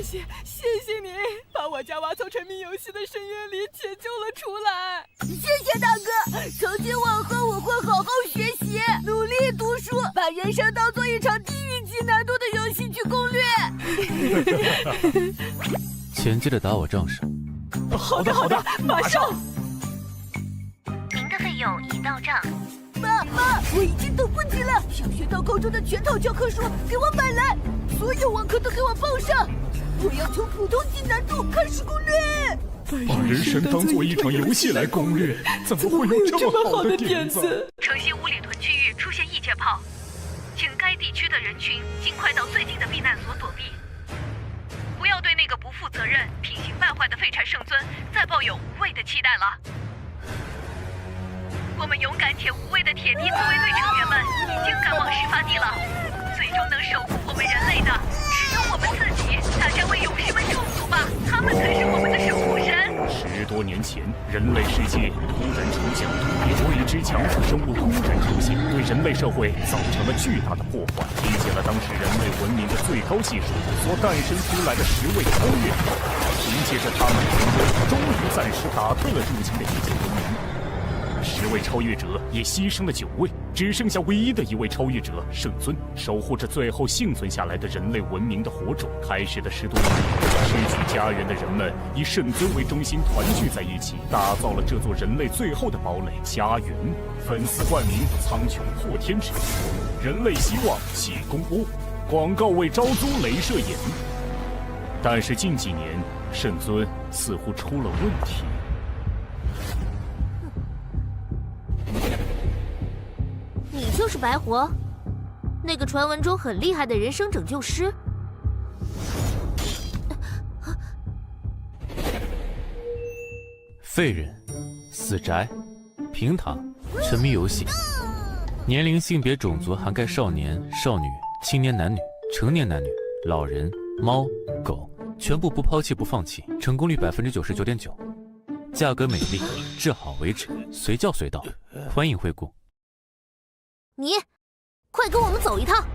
谢你，把我家娃从沉迷游戏的深渊里解救了出来。谢谢大哥，从今往后我会好好学习，努力读书，把人生当做一场地狱级难度的游戏去攻略。钱记得打我账上。好的，马上。您的费用已到账。妈，我已经等不及了，小学到高中的全套教科书给我买来，所有网课都给我报上。我要从普通级难度开始攻略。把人生当做一场游戏来攻略，怎么会有这么好的点子？城西五里屯区域出现异界炮，请该地区的人群尽快到最近的避难所躲避，不要对那个不负责任、品行败坏的废柴圣尊再抱有无谓的期待了。我们勇敢且无畏的铁蹄自卫队成员们已经赶往事发地了，最终能守护我们人类的只有我们自己。大家为勇士们祝福吧，他们才是我们的守护神。10多年前，人类世界突然出现未知强势生物突然出现，对人类社会造成了巨大的破坏，理解了当时人类文明的最高技术所诞生出来的10位超越者，凭借着他们的成功，终于暂时打退了入侵的异界文明。10位超越者也牺牲了9位，只剩下唯一的一位超越者圣尊，守护着最后幸存下来的人类文明的火种。开始的10多年，失去家园的人们以圣尊为中心团聚在一起，打造了这座人类最后的堡垒——家园。粉丝冠名苍穹破天池，人类希望济公屋，广告为招租镭射眼。但是近几年，圣尊似乎出了问题。你就是白活，那个传闻中很厉害的人生拯救师。废人、死宅、平躺、沉迷游戏，年龄、性别、种族涵盖少年、少女、青年男女、成年男女、老人、猫、狗，全部不抛弃不放弃，成功率99.9%，价格美丽，治好为止，随叫随到，欢迎惠顾。你，快跟我们走一趟！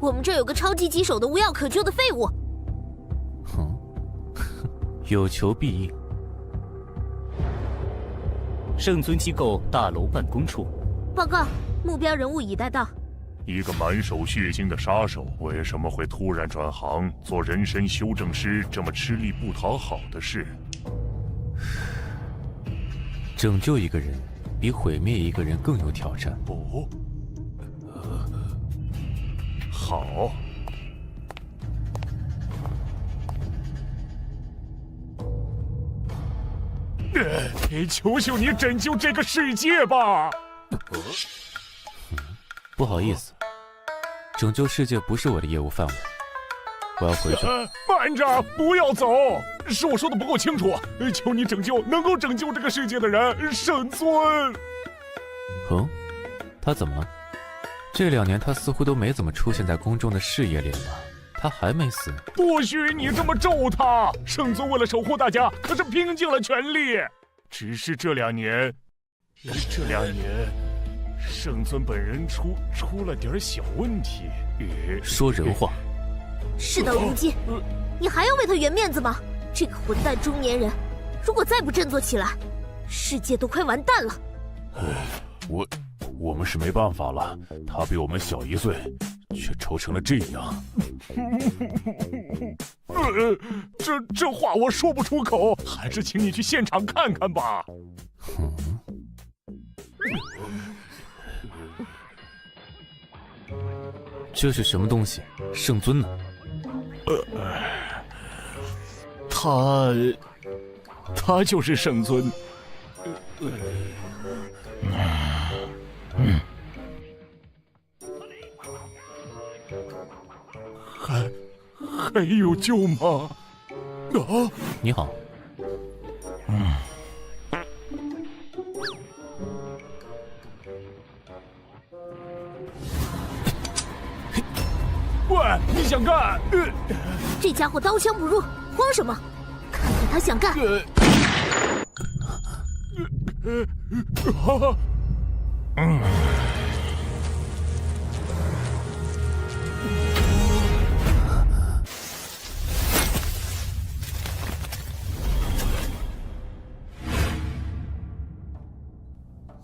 我们这有个超级棘手的无药可救的废物。哼，有求必应。圣尊机构大楼办公处，报告，目标人物已带到。一个满手血腥的杀手，为什么会突然转行做人身修正师？这么吃力不讨好的事。拯救一个人，比毁灭一个人更有挑战。哦，好。求求你拯救这个世界吧！不好意思，拯救世界不是我的业务范围，我要回去。慢着，不要走！是我说的不够清楚，求你拯救能够拯救这个世界的人，圣尊。他怎么了？这2年他似乎都没怎么出现在公众的视野里了吧？他还没死？不许你这么咒他！圣尊为了守护大家，可是拼尽了全力。只是这2年，圣尊本人出了点小问题。说人话。事到如今，你还要为他圆面子吗？这个混蛋中年人，如果再不振作起来，世界都快完蛋了。我们是没办法了，他比我们小1岁，却愁成了这样。这话我说不出口，还是请你去现场看看吧。这是什么东西？圣尊呢？他就是圣尊。还有救吗？你好。喂，你想干？这家伙刀枪不入，慌什么？看看他想干！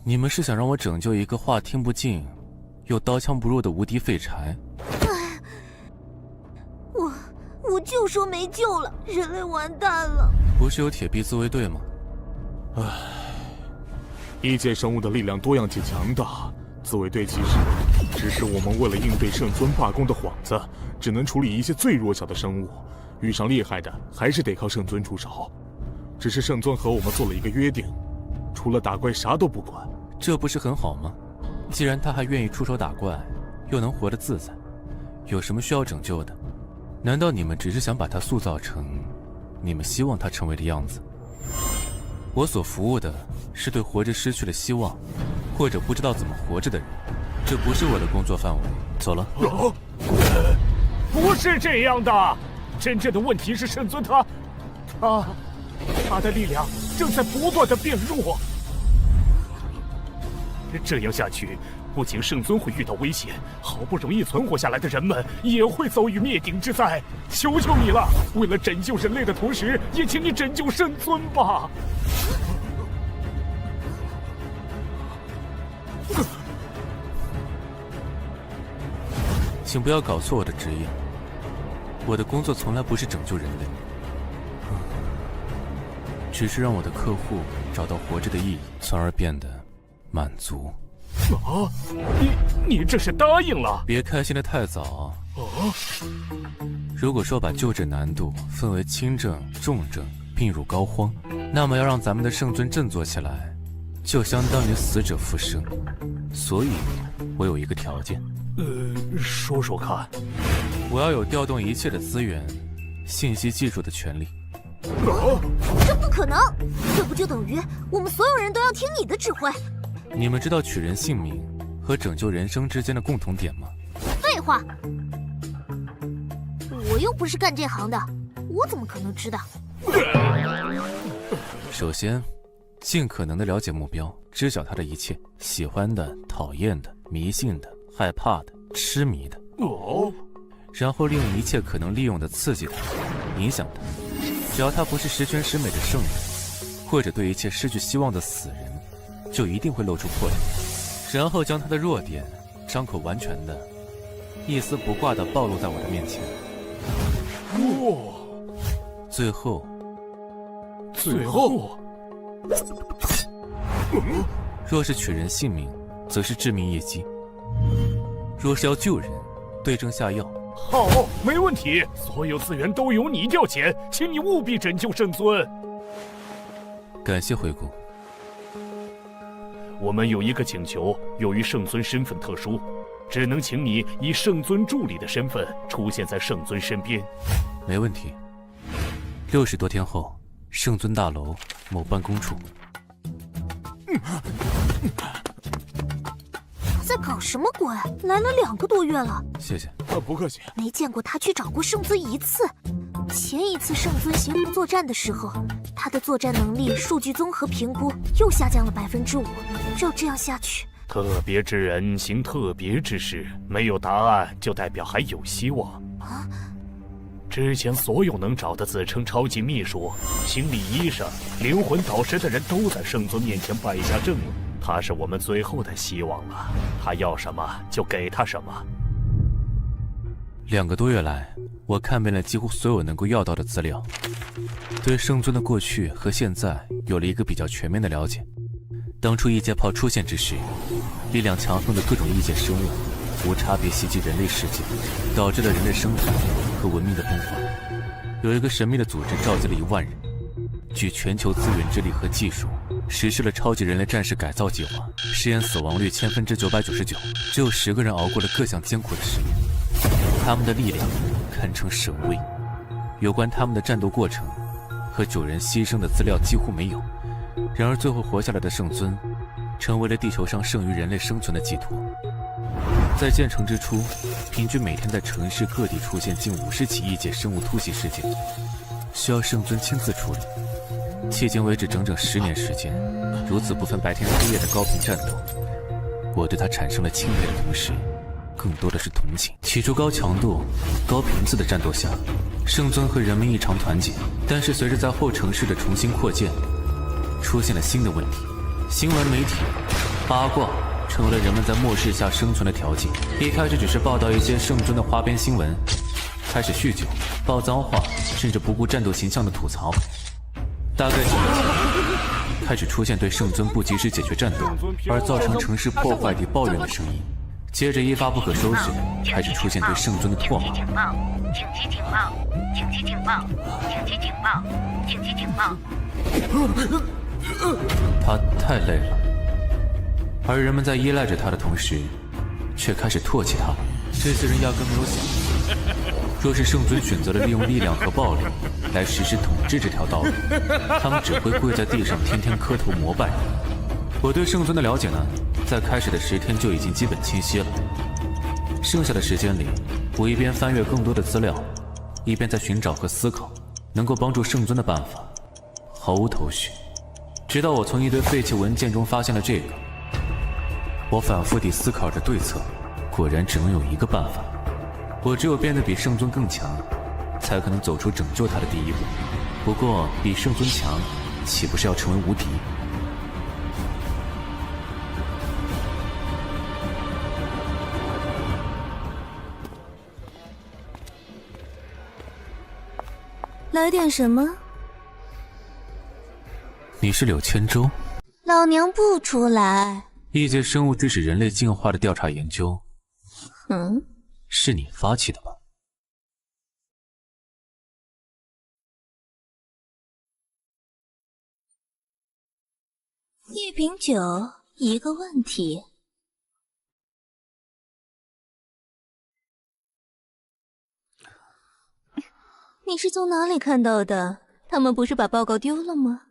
你们是想让我拯救一个话听不进，又刀枪不入的无敌废柴？我就说没救了，人类完蛋了。不是有铁臂自卫队吗？异界生物的力量多样且强大，自卫队其实只是我们为了应对圣尊罢工的幌子，只能处理一些最弱小的生物，遇上厉害的还是得靠圣尊出手。只是圣尊和我们做了一个约定，除了打怪啥都不管。这不是很好吗？既然他还愿意出手打怪，又能活得自在，有什么需要拯救的？难道你们只是想把他塑造成你们希望他成为的样子？我所服务的是对活着失去了希望，或者不知道怎么活着的人，这不是我的工作范围。走了。不是这样的，真正的问题是圣尊他的力量正在不断的变弱。这样下去，不仅圣尊会遇到危险，好不容易存活下来的人们也会遭遇灭顶之灾。求求你了，为了拯救人类的同时，也请你拯救圣尊吧。请不要搞错我的职业，我的工作从来不是拯救人类，只是让我的客户找到活着的意义，从而变得满足。你这是答应了？别开心得太早。如果说把救治难度分为轻症、重症、病入膏肓，那么要让咱们的圣尊振作起来，就相当于死者复生。所以，我有一个条件。说说看。我要有调动一切的资源、信息技术的权利。这不可能，这不就等于我们所有人都要听你的指挥？你们知道取人性命和拯救人生之间的共同点吗？废话，我又不是干这行的，我怎么可能知道？首先，尽可能的了解目标，知晓他的一切，喜欢的、讨厌的、迷信的、害怕的、痴迷的。然后利用一切可能利用的刺激他，影响他。只要他不是十全十美的圣人，或者对一切失去希望的死人，就一定会露出破绽。然后将他的弱点张口完全的、一丝不挂的暴露在我的面前。最后，若是取人性命，则是致命一击；若是要救人，对症下药。好，没问题，所有资源都由你调遣，请你务必拯救圣尊。感谢回顾。我们有一个请求，由于圣尊身份特殊，只能请你以圣尊助理的身份出现在圣尊身边。没问题。60多天后，圣尊大楼某办公处。他在搞什么鬼？来了2个多月了。谢谢。不客气。没见过他去找过圣尊一次。前一次圣尊协同作战的时候，他的作战能力数据综合评估又下降了5%。照这样下去，特别之人行特别之事，没有答案就代表还有希望啊！之前所有能找的自称超级秘书、心理医生、灵魂导师的人都在圣尊面前败下阵了。他是我们最后的希望了，他要什么就给他什么。2个多月来，我看遍了几乎所有能够要到的资料，对圣尊的过去和现在有了一个比较全面的了解。当初异界炮出现之时，力量强横的各种异界生物无差别袭击人类世界，导致了人类生态和文明的崩坏。有一个神秘的组织召集了1万人，聚全球资源之力和技术，实施了超级人类战士改造计划，实验死亡率999%，只有10个人熬过了各项艰苦的实验。他们的力量堪称神威，有关他们的战斗过程和9人牺牲的资料几乎没有。然而最后活下来的圣尊，成为了地球上剩余人类生存的寄托。在建成之初，平均每天在城市各地出现近50起异界生物突袭事件，需要圣尊亲自处理。迄今为止整整10年时间，如此不分白天黑夜的高频战斗，我对他产生了钦佩的同时，更多的是同情。起初高强度、高频次的战斗下，圣尊和人们异常团结，但是随着在后城市的重新扩建，出现了新的问题。新闻媒体八卦成为了人们在末世下生存的调剂。一开始只是报道一些圣尊的花边新闻，开始酗酒、爆脏话，甚至不顾战斗形象的吐槽。大概几年前，开始出现对圣尊不及时解决战斗而造成城市破坏地抱怨的声音。接着一发不可收拾，开始出现对圣尊的唾骂。紧急警报！紧急警报！紧急警报！紧急警报！他太累了，而人们在依赖着他的同时，却开始唾弃他。这些人压根没有想过，若是圣尊选择了利用力量和暴力来实施统治这条道路，他们只会跪在地上天天磕头膜拜。我对圣尊的了解呢，在开始的10天就已经基本清晰了。剩下的时间里，我一边翻阅更多的资料，一边在寻找和思考能够帮助圣尊的办法，毫无头绪。直到我从一堆废弃文件中发现了这个，我反复地思考着对策，果然只能有一个办法。我只有变得比圣尊更强，才可能走出拯救他的第一步。不过，比圣尊强，岂不是要成为无敌？来点什么？你是柳千舟？老娘不出来。异界生物致使人类进化的调查研究，嗯，是你发起的吧？一瓶酒，一个问题。你是从哪里看到的？他们不是把报告丢了吗？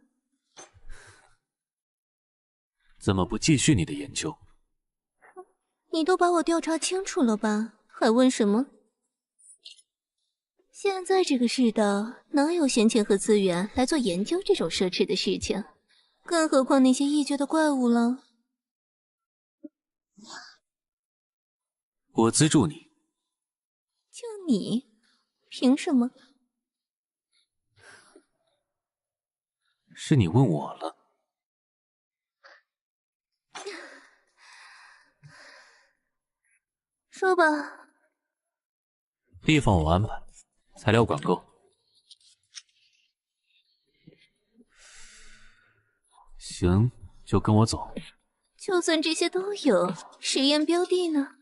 怎么不继续你的研究？你都把我调查清楚了吧？还问什么？现在这个世道，哪有闲钱和资源来做研究这种奢侈的事情？更何况那些异界的怪物了。我资助你。就你？凭什么？是你问我了。说吧。地方我安排，材料管够。行，就跟我走。就算这些都有，实验标的呢？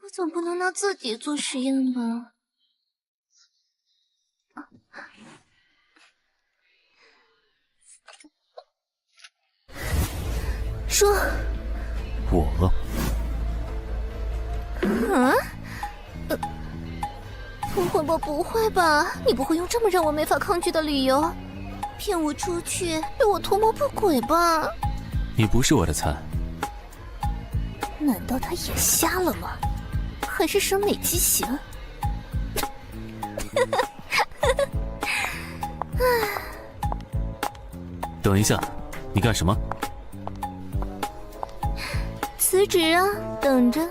我总不能拿自己做实验吧？说。我。不会吧？你不会用这么让我没法抗拒的理由骗我出去，对我图谋不轨吧？你不是我的菜。难道他眼瞎了吗？还是审美畸形？等一下，你干什么？辞职啊，等着。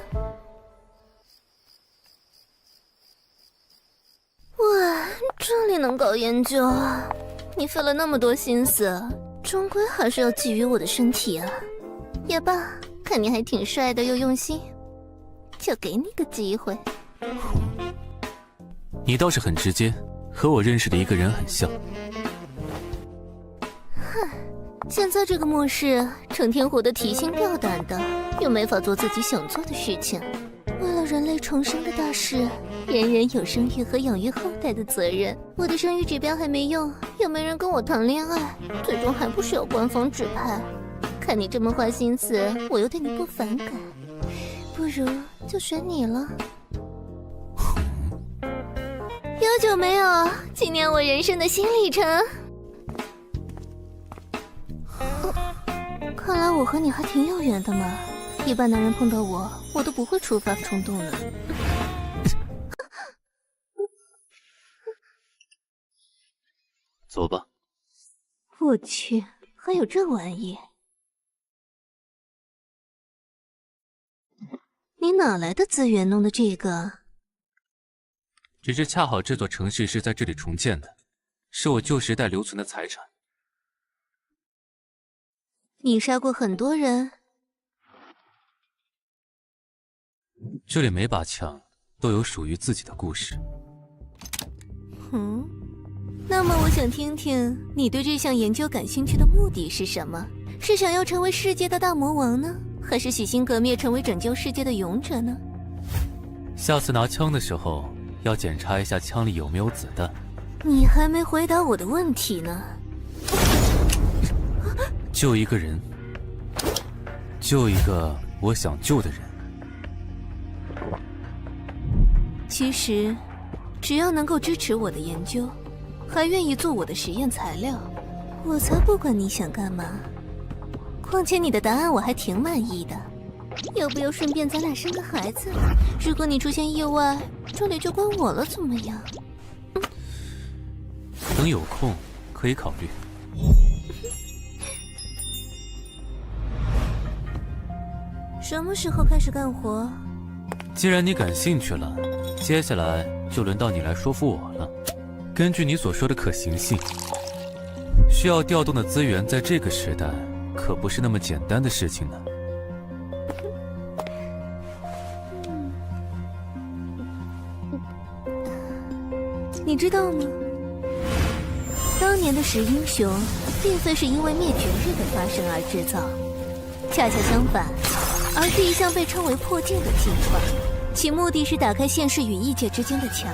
哇，这里能搞研究啊？你费了那么多心思，终归还是要觊觎我的身体啊。也罢，看你还挺帅的又用心，就给你个机会。你倒是很直接，和我认识的一个人很像。现在这个末世，成天活得提心吊胆的，又没法做自己想做的事情。为了人类重生的大事，人人有生育和养育后代的责任。我的生育指标还没用，又没人跟我谈恋爱，最终还不是要官方指派。看你这么花心思，我又对你不反感，不如就选你了。有酒没有？纪念我人生的新里程。看来我和你还挺有缘的嘛。一般男人碰到我都不会触发冲动的。走吧。我去，还有这玩意？你哪来的资源弄的这个？只是恰好这座城市是在这里重建的，是我旧时代留存的财产。你杀过很多人？这里每把枪都有属于自己的故事。那么我想听听你对这项研究感兴趣的目的是什么？是想要成为世界的大魔王呢，还是洗心革面成为拯救世界的勇者呢？下次拿枪的时候要检查一下枪里有没有子弹。你还没回答我的问题呢。救一个人，救一个我想救的人。其实，只要能够支持我的研究，还愿意做我的实验材料，我才不管你想干嘛。况且你的答案我还挺满意的，要不要顺便咱俩生个孩子？如果你出现意外，这里就归我了，怎么样？等有空可以考虑。什么时候开始干活？既然你感兴趣了，接下来就轮到你来说服我了。根据你所说的可行性，需要调动的资源在这个时代可不是那么简单的事情呢。你知道吗？当年的十英雄，并非是因为灭绝日的发生而制造，恰恰相反，而是一项被称为破镜的计划，其目的是打开现实与异界之间的墙。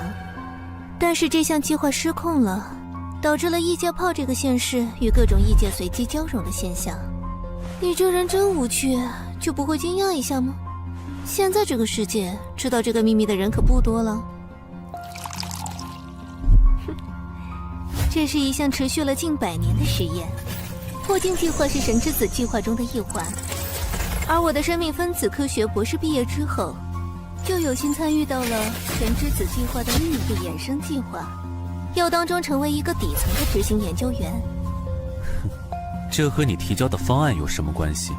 但是这项计划失控了，导致了异界炮这个现实与各种异界随机交融的现象。你这人真无趣，就不会惊讶一下吗？现在这个世界，知道这个秘密的人可不多了。这是一项持续了近100年的实验，破镜计划是神之子计划中的一环。而我的生命分子科学博士毕业之后，就有幸参与到了神之子计划的另一个衍生计划，要当中成为一个底层的执行研究员。这和你提交的方案有什么关系？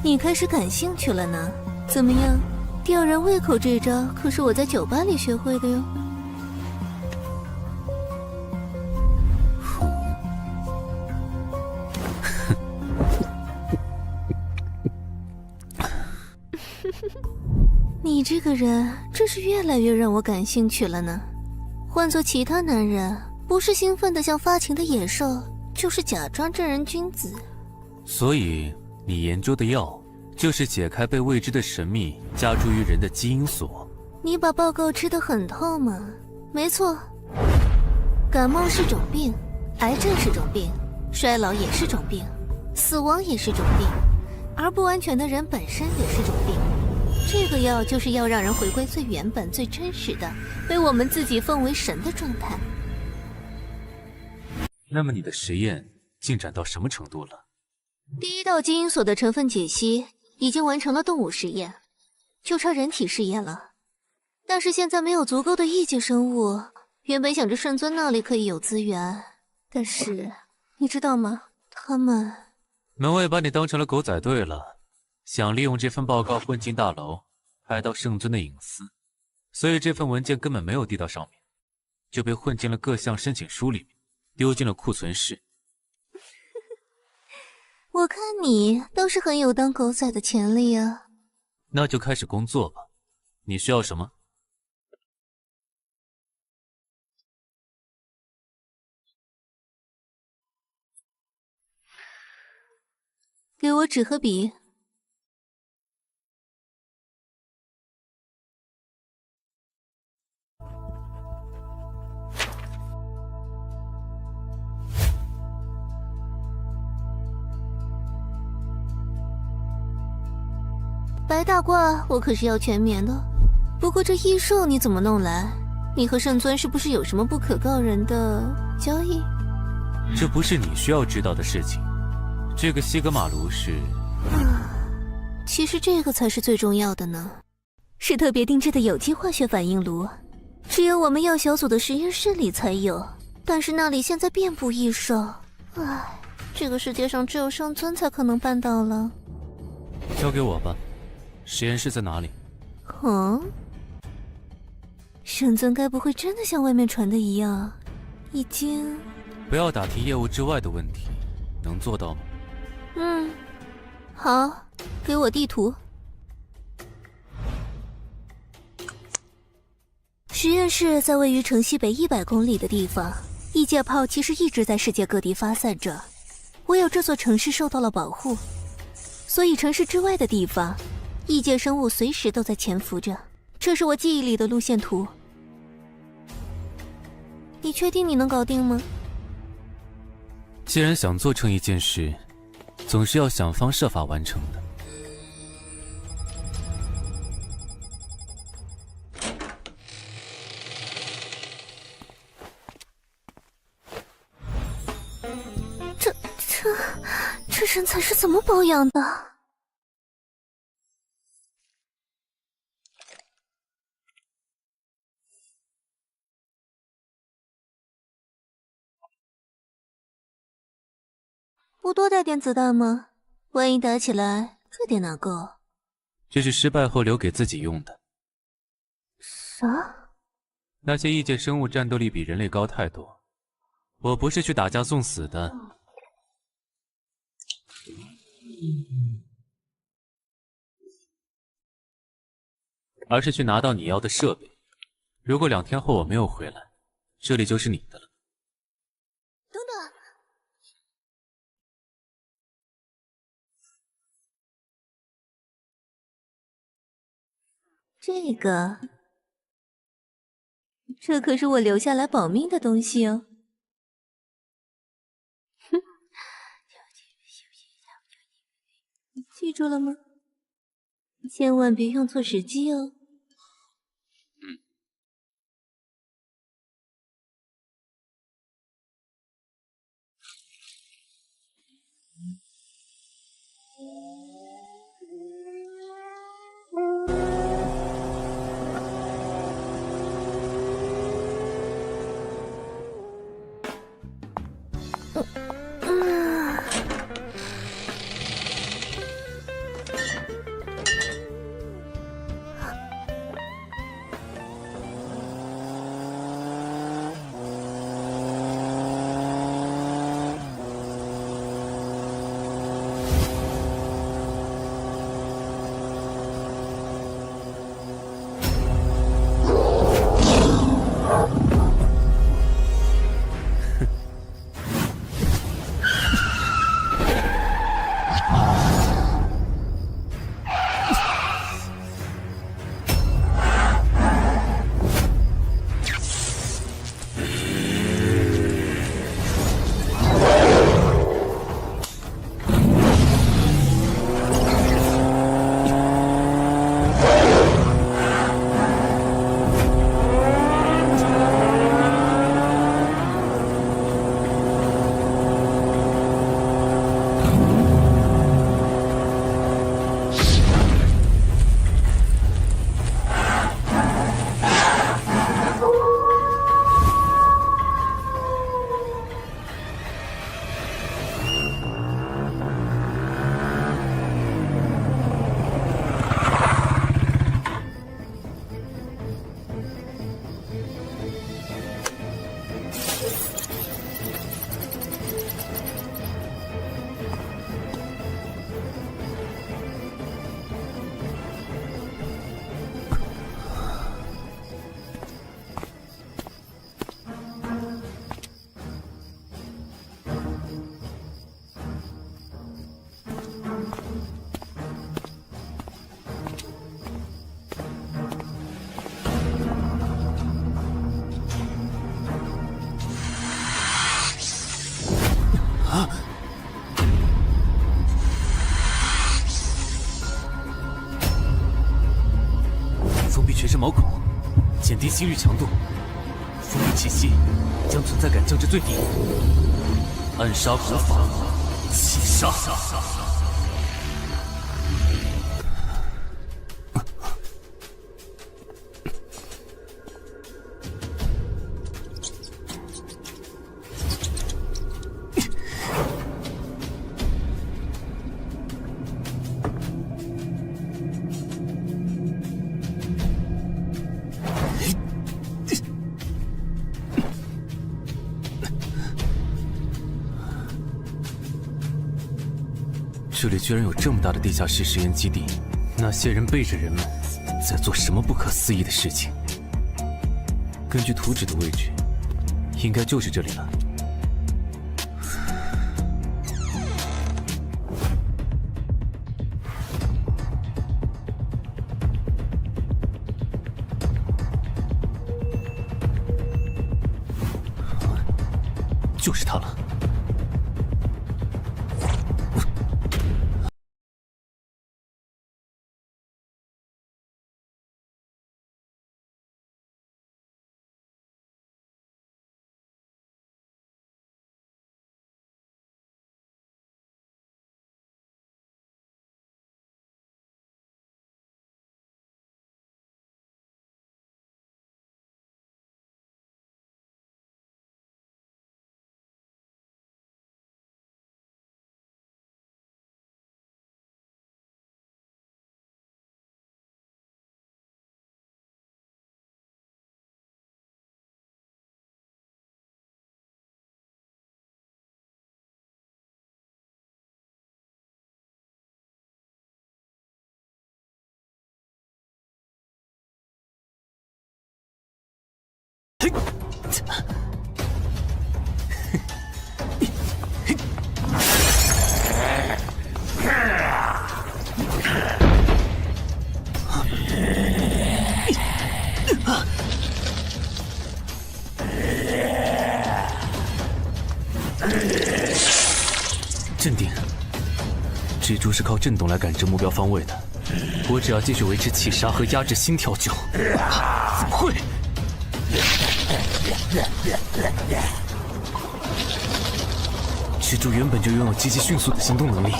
你开始感兴趣了呢？怎么样，吊人胃口这招可是我在酒吧里学会的哟。你这个人真是越来越让我感兴趣了呢。换做其他男人，不是兴奋的像发情的野兽，就是假装正人君子。所以你研究的药就是解开被未知的神秘加诸于人的基因锁。你把报告吃得很透吗？没错，感冒是种病，癌症是种病，衰老也是种病，死亡也是种病，而不完全的人本身也是种病。这个药就是要让人回归最原本、最真实的，被我们自己奉为神的状态。那么你的实验进展到什么程度了？第一道基因锁的成分解析已经完成了动物实验，就差人体试验了。但是现在没有足够的异界生物，原本想着圣尊那里可以有资源，但是你知道吗？他们……门卫把你当成了狗仔队了，想利用这份报告混进大楼，拍到圣尊的隐私，所以这份文件根本没有递到上面，就被混进了各项申请书里面，丢进了库存室。我看你倒是很有当狗仔的潜力啊。那就开始工作吧。你需要什么？给我纸和笔。白大褂我可是要全棉的，不过这异兽你怎么弄来？你和圣尊是不是有什么不可告人的交易？这不是你需要知道的事情。这个西格玛炉是……其实这个才是最重要的呢，是特别定制的有机化学反应炉，只有我们药小组的实验室里才有，但是那里现在遍布异兽。唉，这个世界上只有圣尊才可能办到了。交给我吧。实验室在哪里？圣尊该不会真的像外面传的一样，已经……不要打听业务之外的问题，能做到吗？好，给我地图。实验室在位于城西北100公里的地方，异界炮其实一直在世界各地发散着，唯有这座城市受到了保护，所以城市之外的地方，异界生物随时都在潜伏着。这是我记忆里的路线图。你确定你能搞定吗？既然想做成一件事，总是要想方设法完成的。这身材是怎么保养的？不多带点子弹吗？万一打起来，这得哪够？这是失败后留给自己用的。啥？那些异界生物战斗力比人类高太多，我不是去打架送死的。而是去拿到你要的设备。如果2天后我没有回来，这里就是你的了。等等，这可是我留下来保命的东西哦。哼，记住了吗？千万别用错时机哦。全是毛孔，减低心率强度，封闭气息，将存在感降至最低。暗杀古法，气杀。这里居然有这么大的地下室实验基地，那些人背着人们在做什么不可思议的事情？根据图纸的位置，应该就是这里了。就是它了。镇定，蜘蛛是靠震动来感知目标方位的，我只要继续维持气杀和压制心跳就……怎么会？蜘蛛原本就拥有极其迅速的行动能力。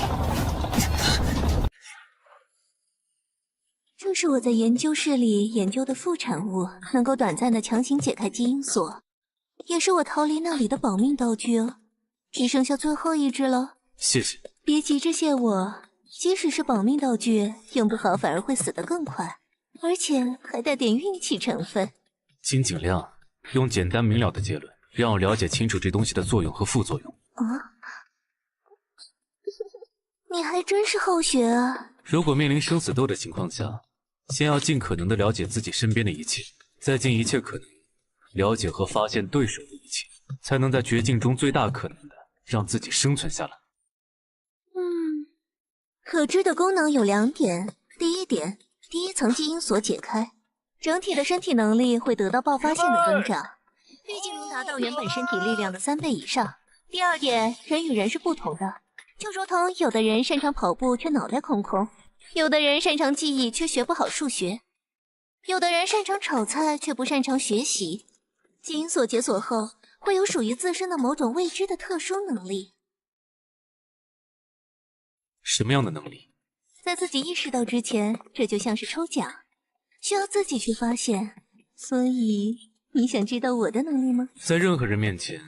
这是我在研究室里研究的副产物，能够短暂的强行解开基因锁，也是我逃离那里的保命道具哦。只剩下最后一只了。谢谢。别急着谢我，即使是保命道具，用不好反而会死得更快，而且还带点运气成分。请尽量用简单明了的结论，让我了解清楚这东西的作用和副作用。啊，你还真是好学啊！如果面临生死斗的情况下，先要尽可能的了解自己身边的一切，再尽一切可能了解和发现对手的一切，才能在绝境中最大可能的让自己生存下来。可知的功能有2点。第一点，第一层基因锁解开，整体的身体能力会得到爆发性的增长，毕竟能达到原本身体力量的3倍以上。第二点，人与人是不同的，就如同有的人擅长跑步却脑袋空空，有的人擅长记忆却学不好数学，有的人擅长炒菜却不擅长学习。基因锁解锁后，会有属于自身的某种未知的特殊能力。什么样的能力？在自己意识到之前，这就像是抽奖，需要自己去发现。所以，你想知道我的能力吗？在任何人面前，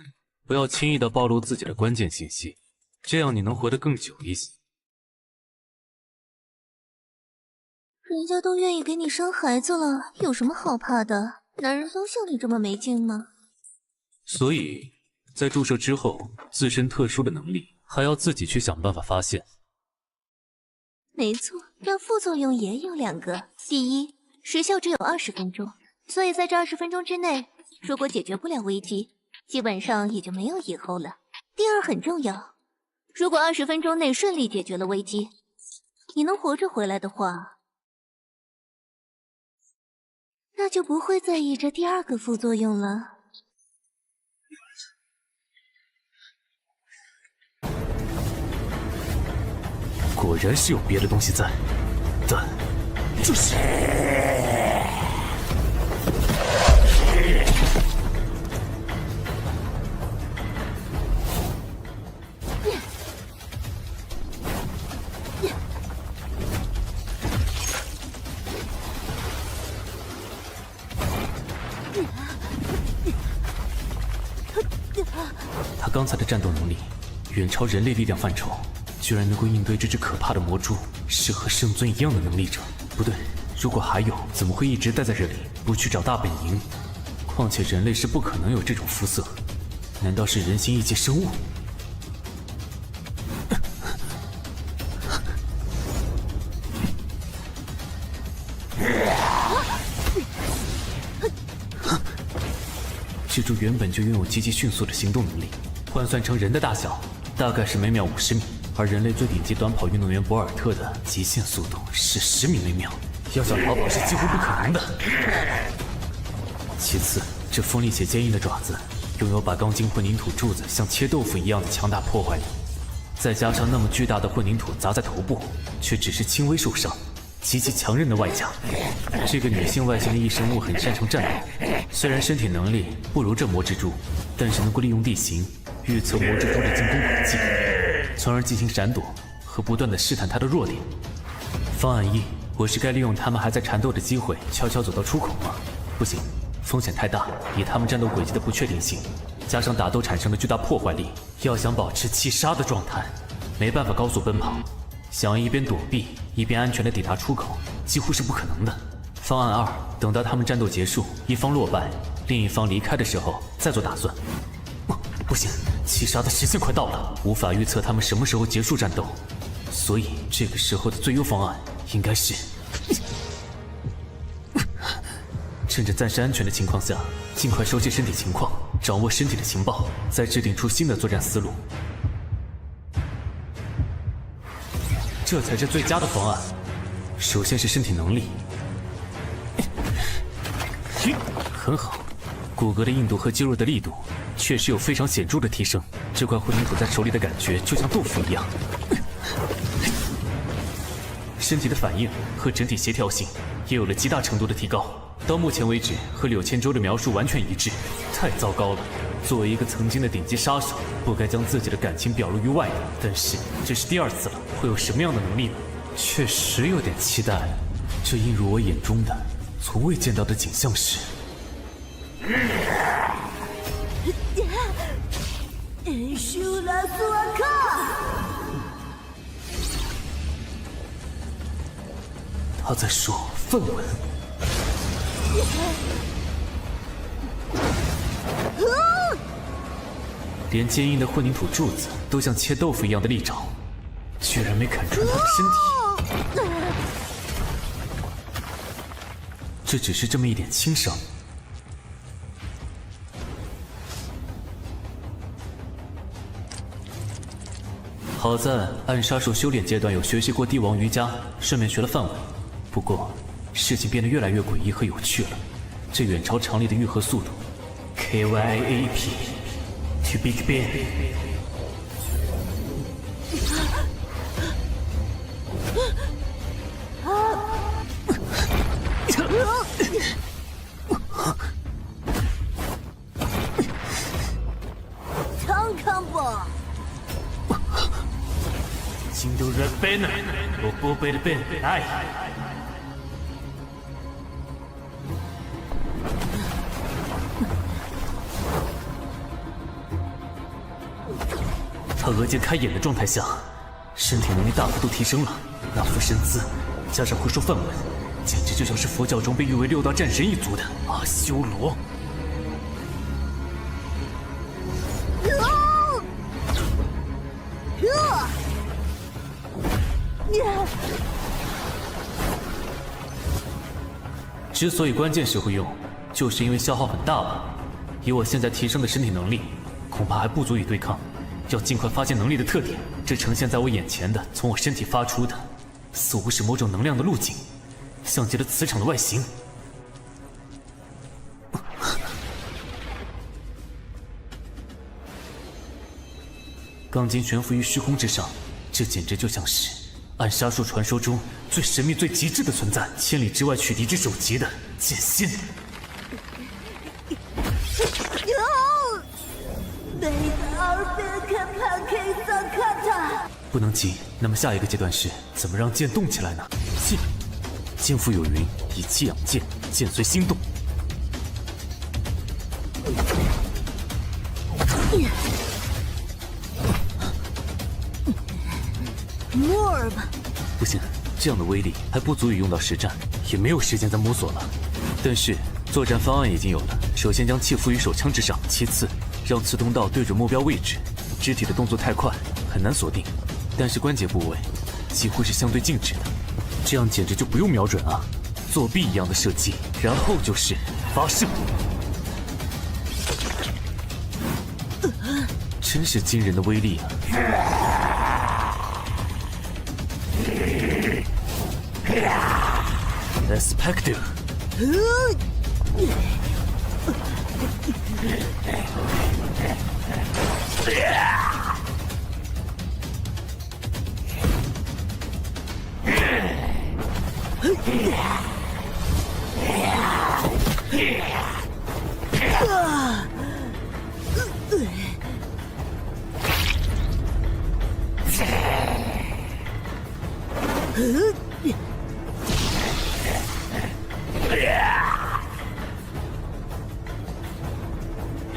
不要轻易的暴露自己的关键信息，这样你能活得更久一些。人家都愿意给你生孩子了，有什么好怕的？男人都像你这么没劲吗？所以，在注射之后，自身特殊的能力还要自己去想办法发现。没错，但副作用也有2个。第一，时效只有20分钟，所以在这20分钟之内，如果解决不了危机，基本上也就没有以后了。第二很重要，如果20分钟内顺利解决了危机，你能活着回来的话，那就不会在意这第2个副作用了。果然是有别的东西在，但就是……他刚才的战斗能力远超人类力量范畴。居然能够应对这只可怕的魔蛛，是和圣尊一样的能力者。不对，如果还有，怎么会一直待在这里，不去找大本营？况且人类是不可能有这种肤色，难道是人形异界生物？蜘蛛原本就拥有极其迅速的行动能力，换算成人的大小，大概是每秒50米。而人类最顶级短跑运动员博尔特的极限速度是10米每秒，要想逃跑是几乎不可能的。其次，这锋利且坚硬的爪子拥有把钢筋混凝土柱子像切豆腐一样的强大破坏力，再加上那么巨大的混凝土砸在头部，却只是轻微受伤，极其强韧的外甲。这个女性外形的异生物很擅长战斗，虽然身体能力不如这魔蜘蛛，但是能够利用地形预测魔蜘蛛的进攻轨迹，从而进行闪躲和不断地试探它的弱点。方案一，我是该利用他们还在缠斗的机会，悄悄走到出口吗？不行，风险太大，以他们战斗轨迹的不确定性，加上打斗产生的巨大破坏力，要想保持气杀的状态，没办法高速奔跑。想要一边躲避一边安全地抵达出口，几乎是不可能的。方案二，等到他们战斗结束，一方落败，另一方离开的时候再做打算。不行，气杀的时限快到了，无法预测他们什么时候结束战斗，所以这个时候的最优方案应该是趁着暂时安全的情况下，尽快熟悉身体情况，掌握身体的情报，再制定出新的作战思路。这才是最佳的方案。首先是身体能力，很好，骨骼的硬度和肌肉的力度确实有非常显著的提升。这块混凝土在手里的感觉就像豆腐一样。身体的反应和整体协调性也有了极大程度的提高。到目前为止，和柳千舟的描述完全一致。太糟糕了！作为一个曾经的顶级杀手，不该将自己的感情表露于外的。但是这是第二次了，会有什么样的能力呢？确实有点期待。这映入我眼中的，从未见到的景象是，修拉索卡，他在说梵文。连坚硬的混凝土柱子都像切豆腐一样的利爪，居然没砍穿他的身体。这只是这么一点轻伤。好在暗杀术修炼阶段有学习过帝王瑜伽，顺便学了梵文。不过事情变得越来越诡异和有趣了，这远超常理的愈合速度 ，KYAP to Big Bang。看看吧。金都热贝呢，我波贝的贝来。他额间开眼的状态下，身体能力大幅度提升了。那副身姿，加上会说梵文，简直就像是佛教中被誉为6大战神一族的阿修罗。之所以关键时会用，就是因为消耗很大吧。以我现在提升的身体能力，恐怕还不足以对抗。要尽快发现能力的特点。这呈现在我眼前的，从我身体发出的，似乎是某种能量的路径，像极了磁场的外形。钢筋悬浮于虚空之上，这简直就像是暗杀术传说中最神秘、最极致的存在，千里之外取敌之首级的剑心。不能急，那么下一个阶段是怎么让剑动起来呢？剑，剑腹有云，以气养剑，剑随心动。莫尔吧，不行，这样的威力还不足以用到实战，也没有时间再摸索了。但是作战方案已经有了，首先将气附于手枪之上，其次让刺通道对准目标位置。肢体的动作太快，很难锁定，但是关节部位几乎是相对静止的，这样简直就不用瞄准啊，作弊一样的射击，然后就是发射。真是惊人的威力啊！Expecto。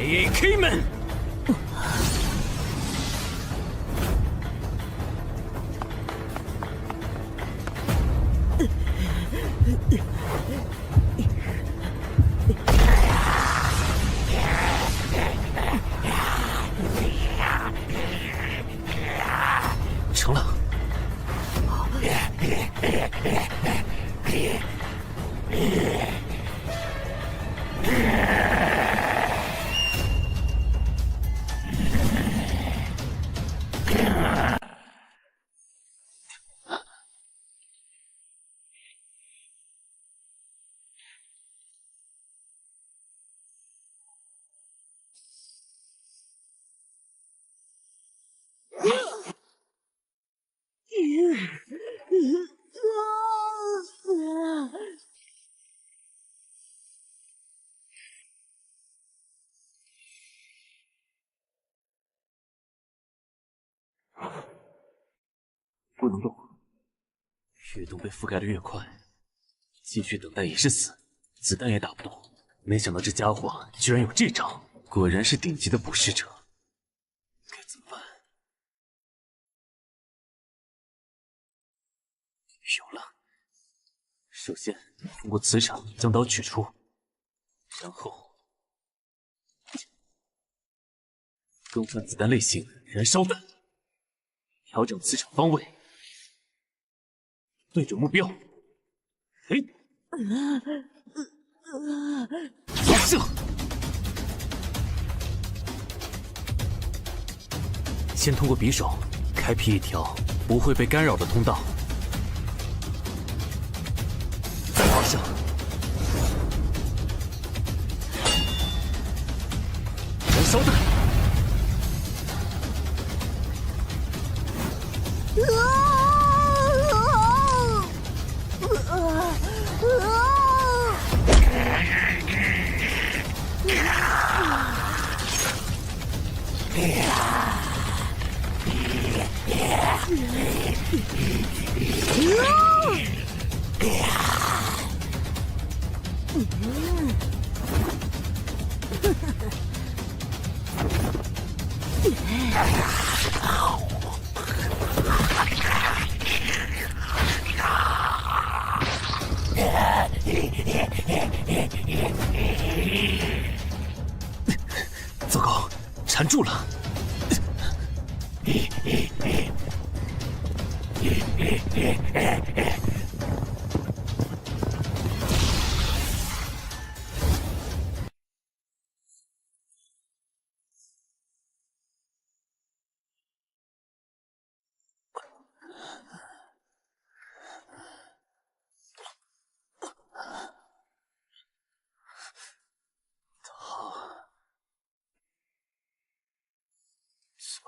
AK 们，成了。不能动，越动被覆盖的越快，继续等待也是死，子弹也打不动。没想到这家伙居然有这招，果然是顶级的捕食者。该怎么办？有了，首先通过磁场将刀取出，然后更换子弹类型，燃烧弹，调整磁场方位。对准目标，发射！先通过匕首开辟一条不会被干扰的通道，再发射，燃烧弹。糟糕，缠住了。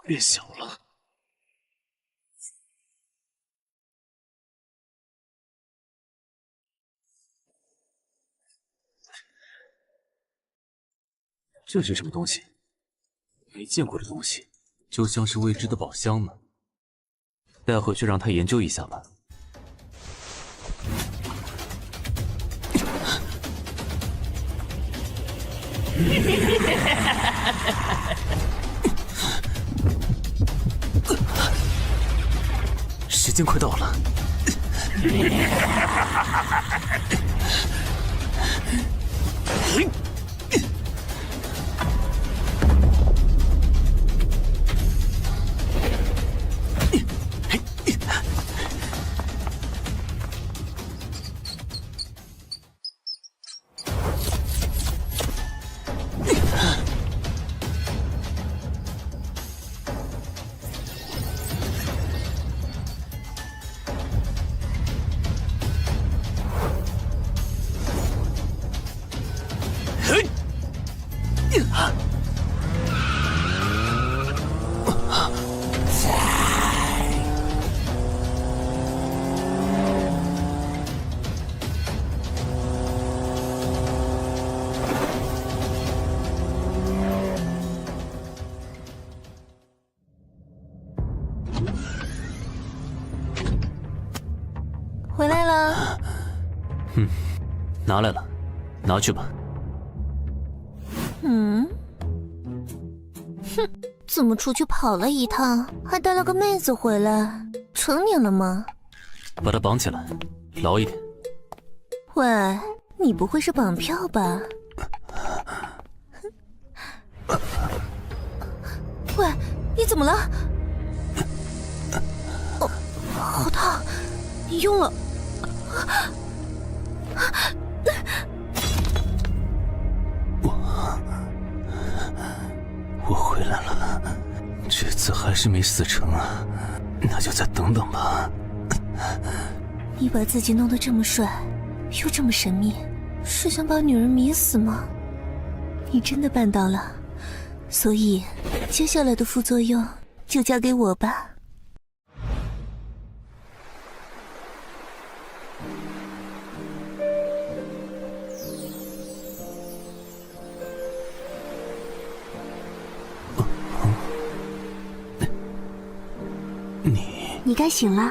变小了，这是什么东西？没见过的东西，就像是未知的宝箱呢。带回去让他研究一下吧。时间快到了。回来了。拿来了，拿去吧。哼，怎么出去跑了一趟，还带了个妹子回来？成年了吗？把他绑起来，牢一点。喂，你不会是绑票吧？喂，你怎么了？哦，好烫！你用了。我回来了，这次还是没死成啊，那就再等等吧。你把自己弄得这么帅，又这么神秘，是想把女人迷死吗？你真的办到了，所以接下来的副作用就交给我吧。你该醒了。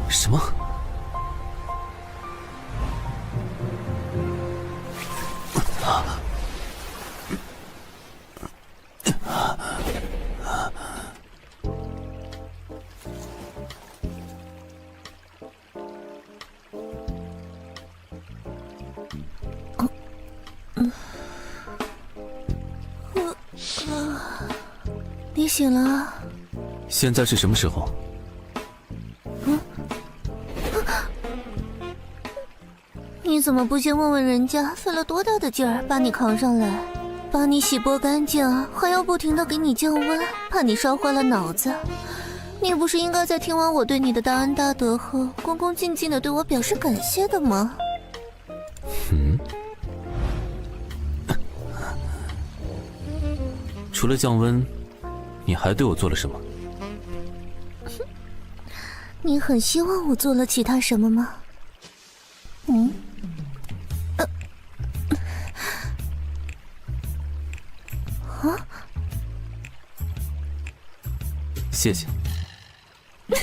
什么？你醒了？现在是什么时候？你怎么不先问问人家费了多大的劲儿把你扛上来，把你洗剥干净，还要不停地给你降温，怕你烧坏了脑子？你不是应该在听完我对你的大恩大德后，恭恭敬敬地对我表示感谢的吗？除了降温，你还对我做了什么？你很希望我做了其他什么吗？谢谢。你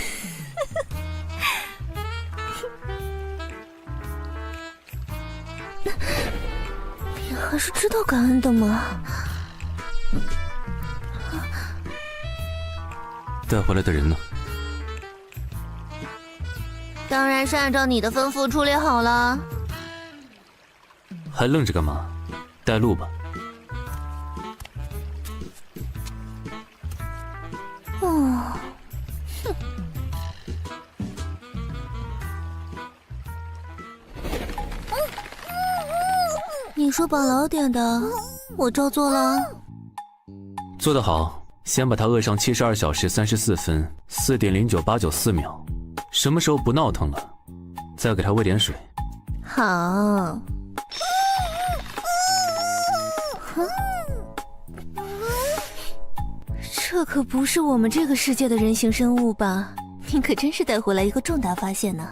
还是知道感恩的吗？带回来的人呢？当然是按照你的吩咐处理好了。还愣着干嘛？带路吧。你说绑牢点的，我照做了。做得好，先把他扼上72小时34分4.09894秒。什么时候不闹腾了，再给他喂点水。好。这可不是我们这个世界的人形生物吧？你可真是带回来一个重大发现呢。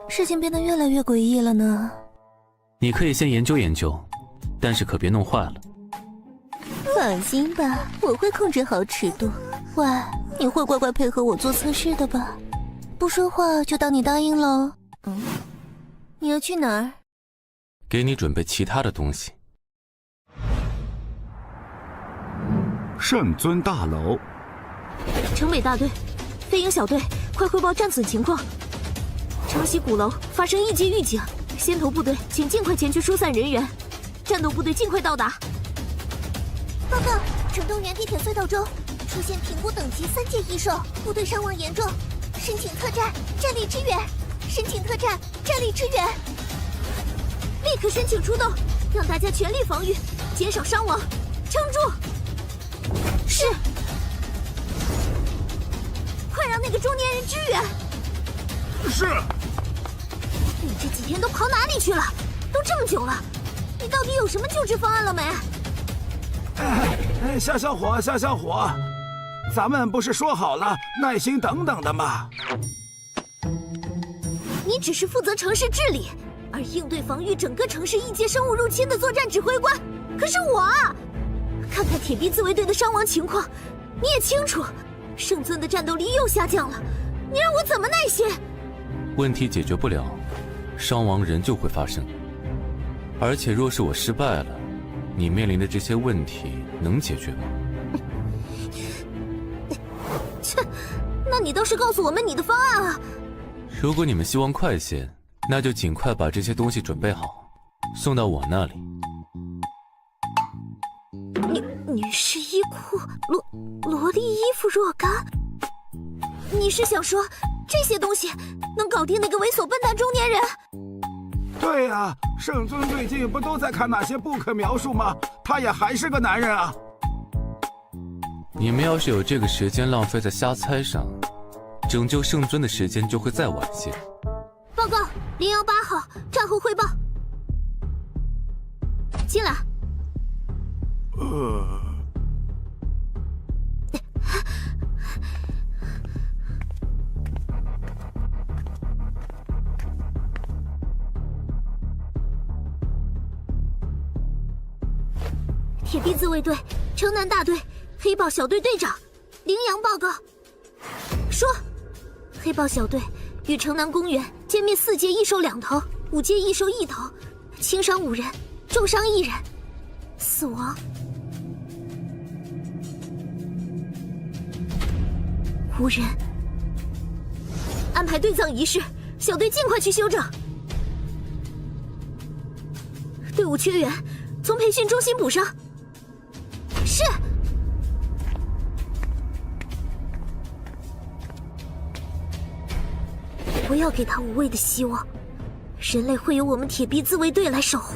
事情变得越来越诡异了呢。你可以先研究研究，但是可别弄坏了。放心吧，我会控制好尺度。喂，你会乖乖配合我做测试的吧？不说话就当你答应喽。你要去哪儿？给你准备其他的东西。圣尊大楼，城北大队，飞鹰小队，快汇报战损情况。城西鼓楼发生异界预警，先头部队请尽快前去疏散人员，战斗部队尽快到达。报告，城东原地铁隧道中出现评估等级3阶异兽，部队伤亡严重，申请特战，战力支援。申请特战，战力支援。立刻申请出动，让大家全力防御，减少伤亡，撑住。是。快让那个中年人支援。是。你这几天都跑哪里去了？都这么久了，你到底有什么救治方案了没？消消火，消消火！咱们不是说好了耐心等等的吗？你只是负责城市治理，而应对防御整个城市异界生物入侵的作战指挥官可是我啊！看看铁臂自卫队的伤亡情况，你也清楚，圣尊的战斗力又下降了，你让我怎么耐心？问题解决不了，伤亡仍旧会发生。而且若是我失败了，你面临的这些问题能解决吗？切，那你倒是告诉我们你的方案啊！如果你们希望快些，那就尽快把这些东西准备好，送到我那里。女士衣裤、萝莉衣服若干，你是想说这些东西能搞定那个猥琐笨蛋中年人？对呀，圣尊最近不都在看那些不可描述吗？他也还是个男人啊！你们要是有这个时间浪费在瞎猜上，拯救圣尊的时间就会再晚些。报告018号，战后汇报。进来。铁臂自卫队城南大队黑豹小队队长羚羊报告说，黑豹小队与城南公园歼灭4阶异兽2头，5阶异兽1头，轻伤5人，重伤1人，死亡5人。安排队葬仪式，小队尽快去休整。队伍缺员，从培训中心补上。是。不要给他无谓的希望，人类会由我们铁臂自卫队来守护。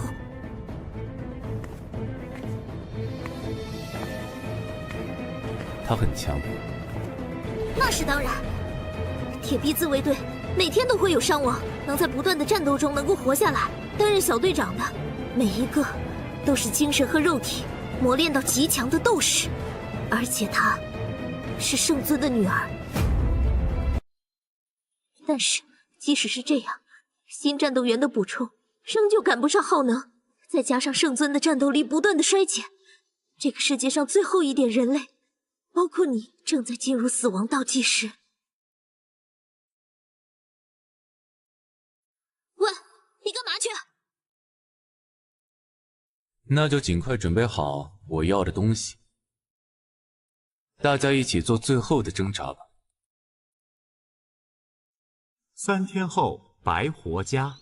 他很强。那是当然，铁臂自卫队每天都会有伤亡，能在不断的战斗中能够活下来，担任小队长的每一个都是精神和肉体磨练到极强的斗士，而且她是圣尊的女儿。但是即使是这样，新战斗员的补充仍旧赶不上耗能，再加上圣尊的战斗力不断的衰减，这个世界上最后一点人类，包括你，正在进入死亡倒计时。喂，你干嘛去？那就尽快准备好我要的东西，大家一起做最后的挣扎吧。3天后，白活家。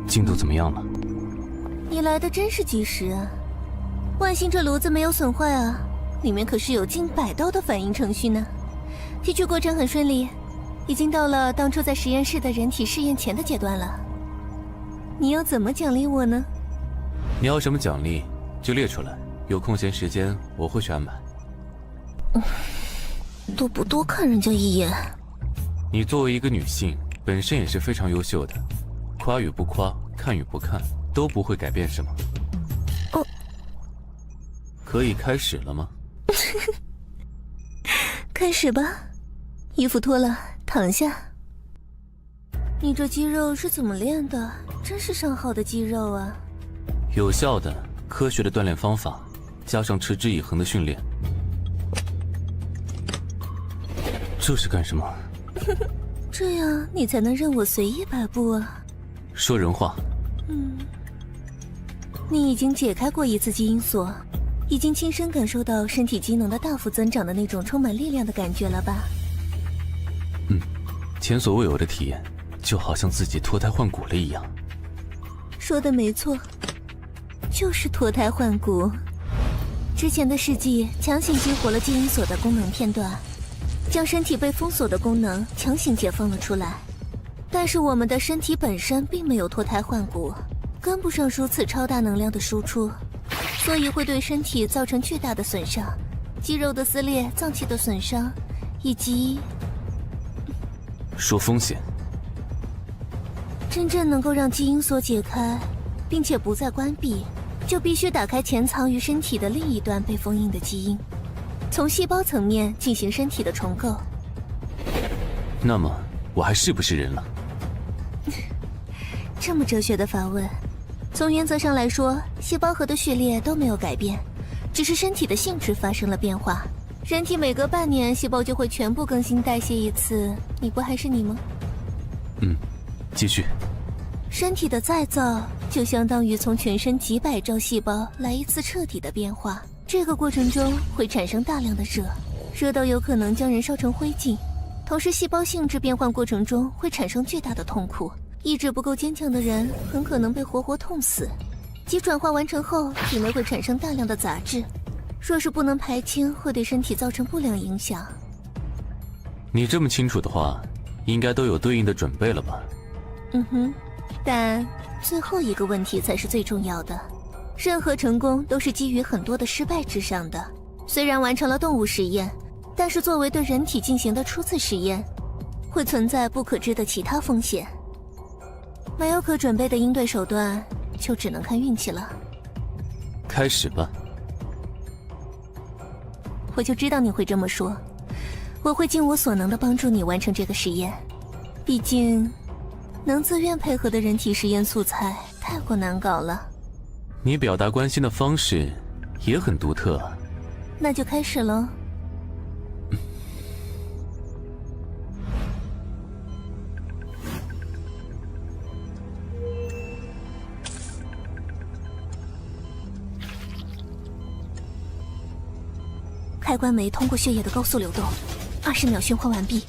进度怎么样了？你来的真是及时啊！万幸这炉子没有损坏啊，里面可是有近100道的反应程序呢。提取过程很顺利，已经到了当初在实验室的人体试验前的阶段了。你要怎么奖励我呢？你要什么奖励就列出来，有空闲时间我会去安排。都不多看人家一眼。你作为一个女性，本身也是非常优秀的，夸与不夸，看与不看，都不会改变什么。哦，可以开始了吗？开始吧，衣服脱了，躺下。你这肌肉是怎么练的？真是上好的肌肉啊！有效的、科学的锻炼方法，加上持之以恒的训练。这是干什么？这样你才能任我随意摆布啊！说人话。你已经解开过一次基因锁，已经亲身感受到身体机能的大幅增长的那种充满力量的感觉了吧？前所未有的体验，就好像自己脱胎换骨了一样。说的没错，就是脱胎换骨。之前的事迹强行激活了基因锁的功能片段，将身体被封锁的功能强行解放了出来。但是我们的身体本身并没有脱胎换骨，跟不上如此超大能量的输出，所以会对身体造成巨大的损伤，肌肉的撕裂、脏器的损伤，以及……说风险。真正能够让基因锁解开，并且不再关闭，就必须打开潜藏于身体的另一端被封印的基因，从细胞层面进行身体的重构。那么，我还是不是人了？这么哲学的发问，从原则上来说，细胞核的序列都没有改变，只是身体的性质发生了变化。人体每隔半年，细胞就会全部更新代谢一次，你不还是你吗？继续。身体的再造就相当于从全身几百兆细胞来一次彻底的变化，这个过程中会产生大量的热，热到有可能将人烧成灰烬。同时，细胞性质变换过程中会产生巨大的痛苦，意志不够坚强的人很可能被活活痛死。及转化完成后，体内会产生大量的杂质，若是不能排清，会对身体造成不良影响。你这么清楚的话，应该都有对应的准备了吧？但最后一个问题才是最重要的。任何成功都是基于很多的失败之上的。虽然完成了动物实验，但是作为对人体进行的初次实验，会存在不可知的其他风险。没有可准备的应对手段，就只能看运气了。开始吧。我就知道你会这么说，我会尽我所能的帮助你完成这个实验。毕竟，能自愿配合的人体实验素材太过难搞了。你表达关心的方式也很独特啊。那就开始喽。开关酶通过血液的高速流动，20秒循环完毕，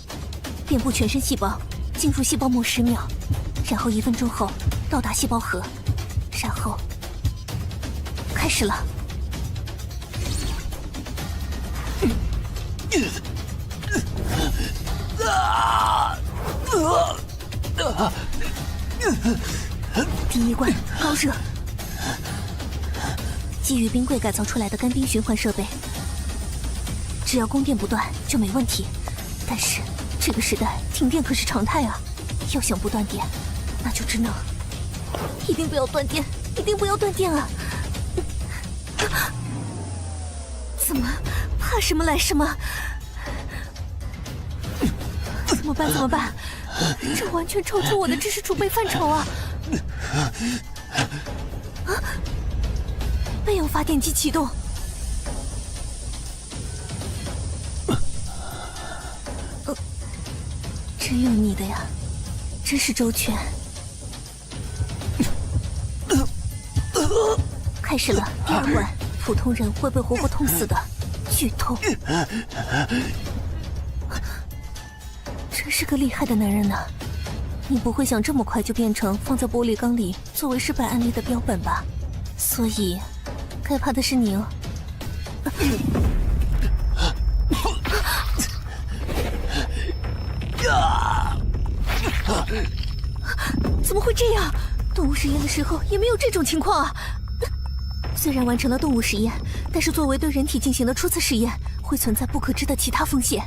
遍布全身细胞，进入细胞膜10秒，然后1分钟后到达细胞核，然后开始了。第一关高热，基于冰柜改造出来的干冰循环设备，只要供电不断就没问题。但是这个时代停电可是常态啊，要想不断电，那就只能……一定不要断电，一定不要断电啊！怎么怕什么来什么？怎么办？怎么办？这完全超出我的知识储备范畴啊！没有发电机启动。真有你的呀，真是周全。开始了，第2关，普通人会被活活痛死的，剧痛。真是个厉害的男人呢，你不会想这么快就变成放在玻璃缸里作为失败案例的标本吧？所以，该怕的是你哦。怎么会这样？动物实验的时候也没有这种情况啊！虽然完成了动物实验，但是作为对人体进行的初次实验，会存在不可知的其他风险。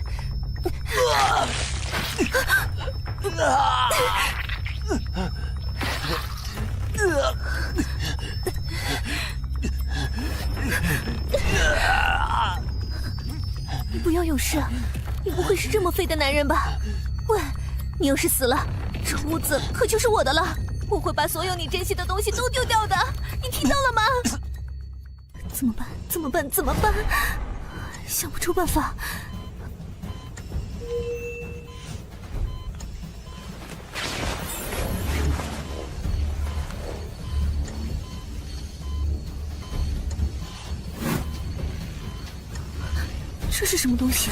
你不要有事，你不会是这么废的男人吧？喂，你要是死了，这屋子可就是我的了。我会把所有你珍惜的东西都丢掉的，你听到了吗？怎么办？怎么办？怎么办？想不出办法。这是什么东西？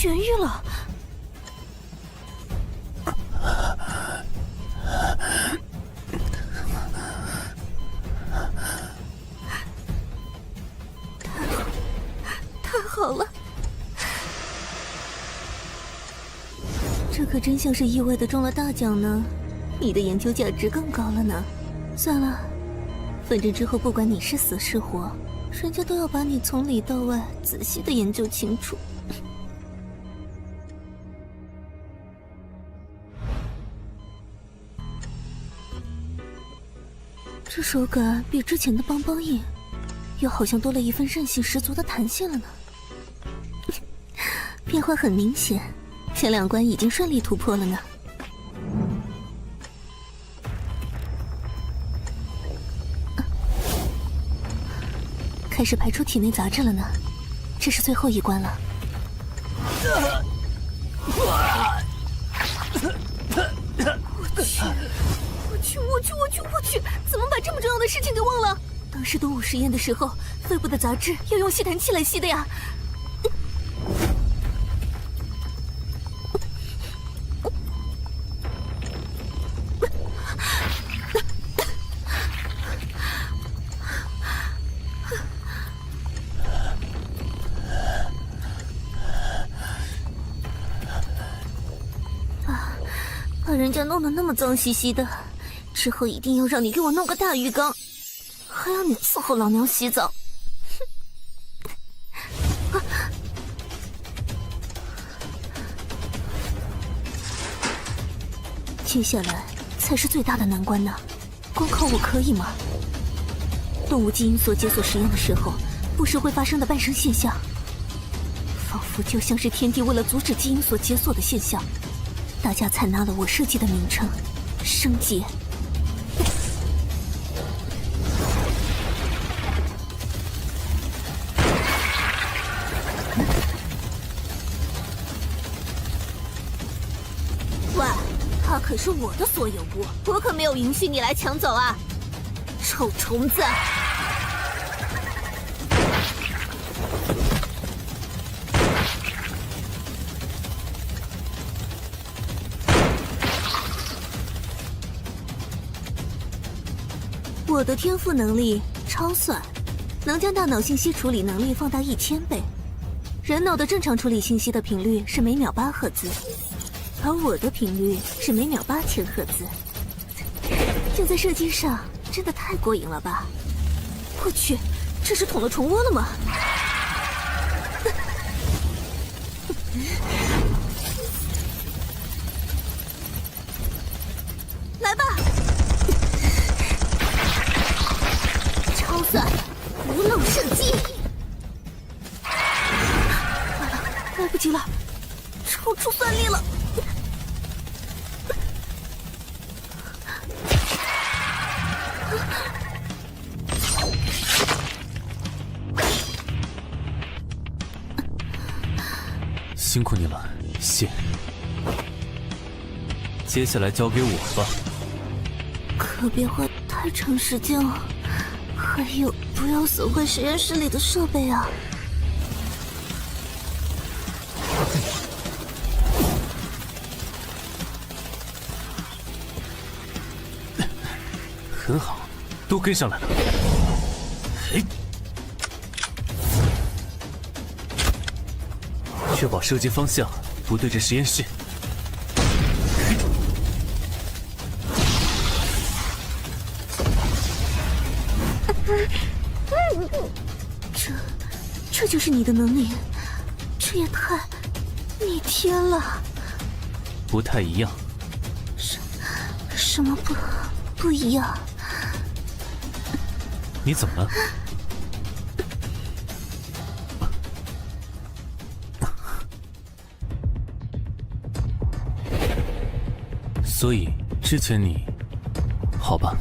痊愈了。太好了！这可真像是意外的中了大奖呢。你的研究价值更高了呢。算了，反正之后不管你是死是活，人家都要把你从里到外仔细的研究清楚。这手感比之前的邦邦硬，又好像多了一份韧性十足的弹性了呢。变化很明显，前2关已经顺利突破了呢。开始排出体内杂质了呢，这是最后一关了。我去！怎么把这么重要的事情给忘了？当时动物实验的时候，肺部的杂质要用吸痰器来吸的呀。把人家弄得那么脏兮兮的，之后一定要让你给我弄个大浴缸，还要你伺候老娘洗澡。接下来才是最大的难关呢，光靠我可以吗？动物基因所解锁实验的时候，不时会发生的伴生现象，仿佛就像是天地为了阻止基因所解锁的现象。大家采纳了我设计的名称——生劫。喂，它可是我的所有物，我可没有允许你来抢走啊！臭虫子！我的天赋能力超算，能将大脑信息处理能力放大1000倍。人脑的正常处理信息的频率是每秒8赫兹，而我的频率是每秒8000赫兹。就在射击上，真的太过瘾了吧！我去，这是捅了虫窝了吗？来吧！超算无漏射击！完了，来不及了，超出算力了！辛苦你了，谢。接下来交给我吧。可别花太长时间了，还有不要损坏实验室里的设备啊！很好，都跟上来了。确保射击方向不对着实验室。这就是你的能力，这也太逆天了。不太一样。什么不一样？你怎么了？所以之前你，好吧。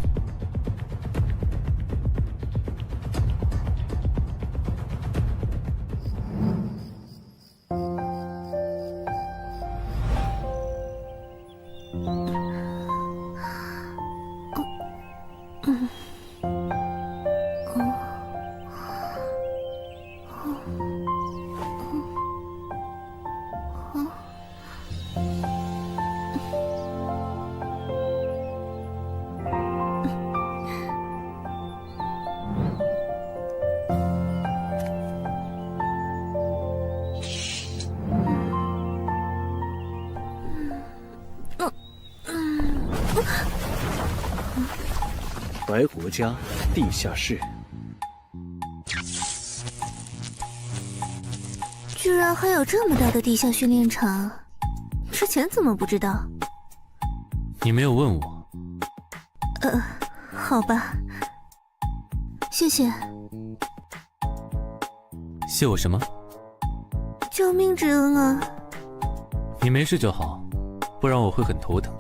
白活家地下室。居然还有这么大的地下训练场，之前怎么不知道？你没有问我。好吧，谢谢。谢我什么？救命之恩啊！你没事就好，不然我会很头疼。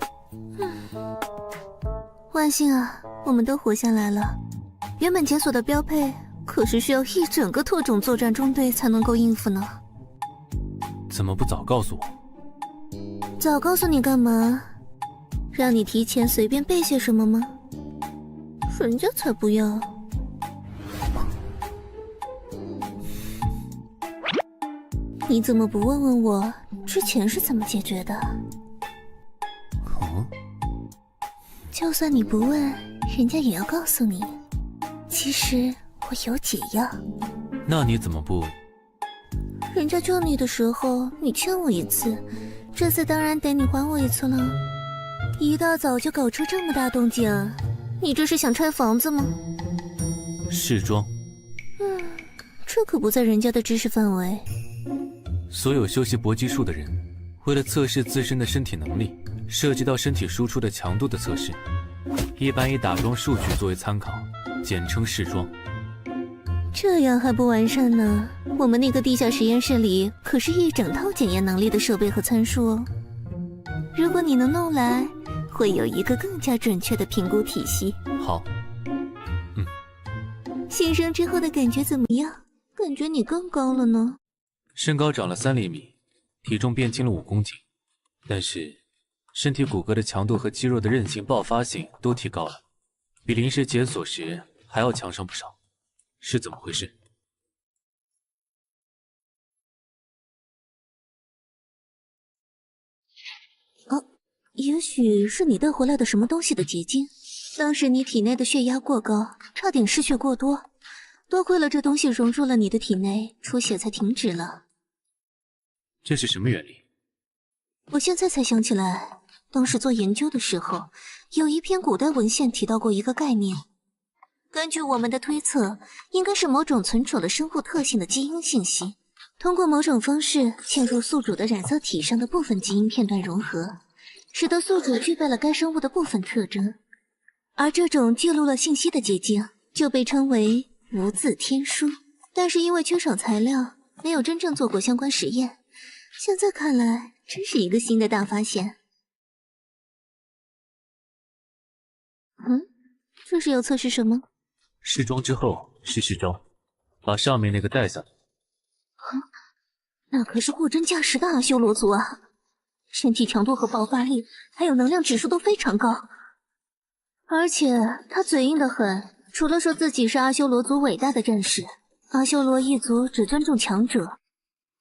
万幸啊，我们都活下来了。原本检索的标配，可是需要一整个特种作战中队才能够应付呢。怎么不早告诉我？早告诉你干嘛？让你提前随便背些什么吗？人家才不要。你怎么不问问我之前是怎么解决的？就算你不问，人家也要告诉你。其实我有解药。那你怎么不？人家救你的时候，你欠我一次，这次当然得你还我一次了。一大早就搞出这么大动静，你这是想拆房子吗？试装。这可不在人家的知识范围。所有修习搏击术的人，为了测试自身的身体能力，涉及到身体输出的强度的测试，一般以打桩数据作为参考，简称试装。这样还不完善呢？我们那个地下实验室里可是一整套检验能力的设备和参数哦。如果你能弄来，会有一个更加准确的评估体系。好。新生之后的感觉怎么样？感觉你更高了呢。身高长了3厘米，体重变轻了5公斤，但是身体骨骼的强度和肌肉的韧性、爆发性都提高了，比临时检索时还要强上不少，是怎么回事？也许是你带回来的什么东西的结晶。当时你体内的血压过高，差点失血过多，多亏了这东西融入了你的体内，出血才停止了。这是什么原理？我现在才想起来，当时做研究的时候，有一篇古代文献提到过一个概念。根据我们的推测，应该是某种存储了生物特性的基因信息，通过某种方式嵌入宿主的染色体上的部分基因片段融合，使得宿主具备了该生物的部分特征。而这种记录了信息的捷径就被称为无字天书。但是因为缺少材料，没有真正做过相关实验。现在看来，真是一个新的大发现。这是要测试什么？试装之后是试招，把上面那个带下来。那可是货真价实的阿修罗族啊！身体强度和爆发力，还有能量指数都非常高。而且他嘴硬得很，除了说自己是阿修罗族伟大的战士，阿修罗一族只尊重强者，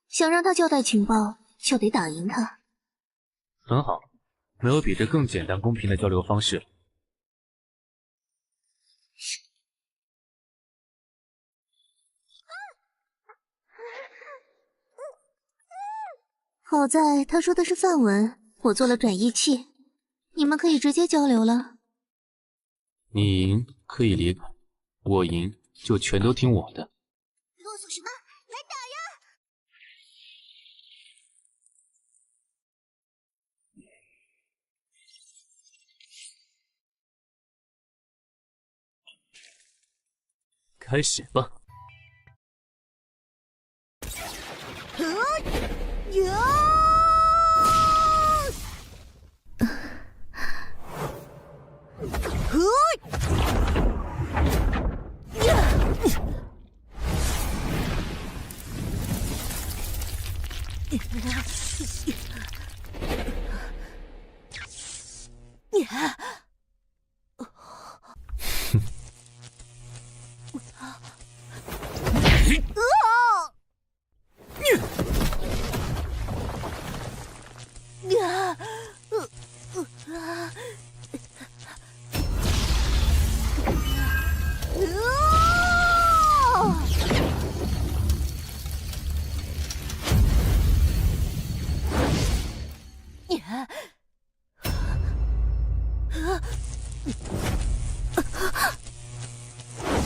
想让他交代情报，就得打赢他。很好，没有比这更简单公平的交流方式了。好在他说的是梵文，我做了转译器，你们可以直接交流了。你赢可以离开，我赢就全都听我的。啰嗦什么？来打呀！开始吧。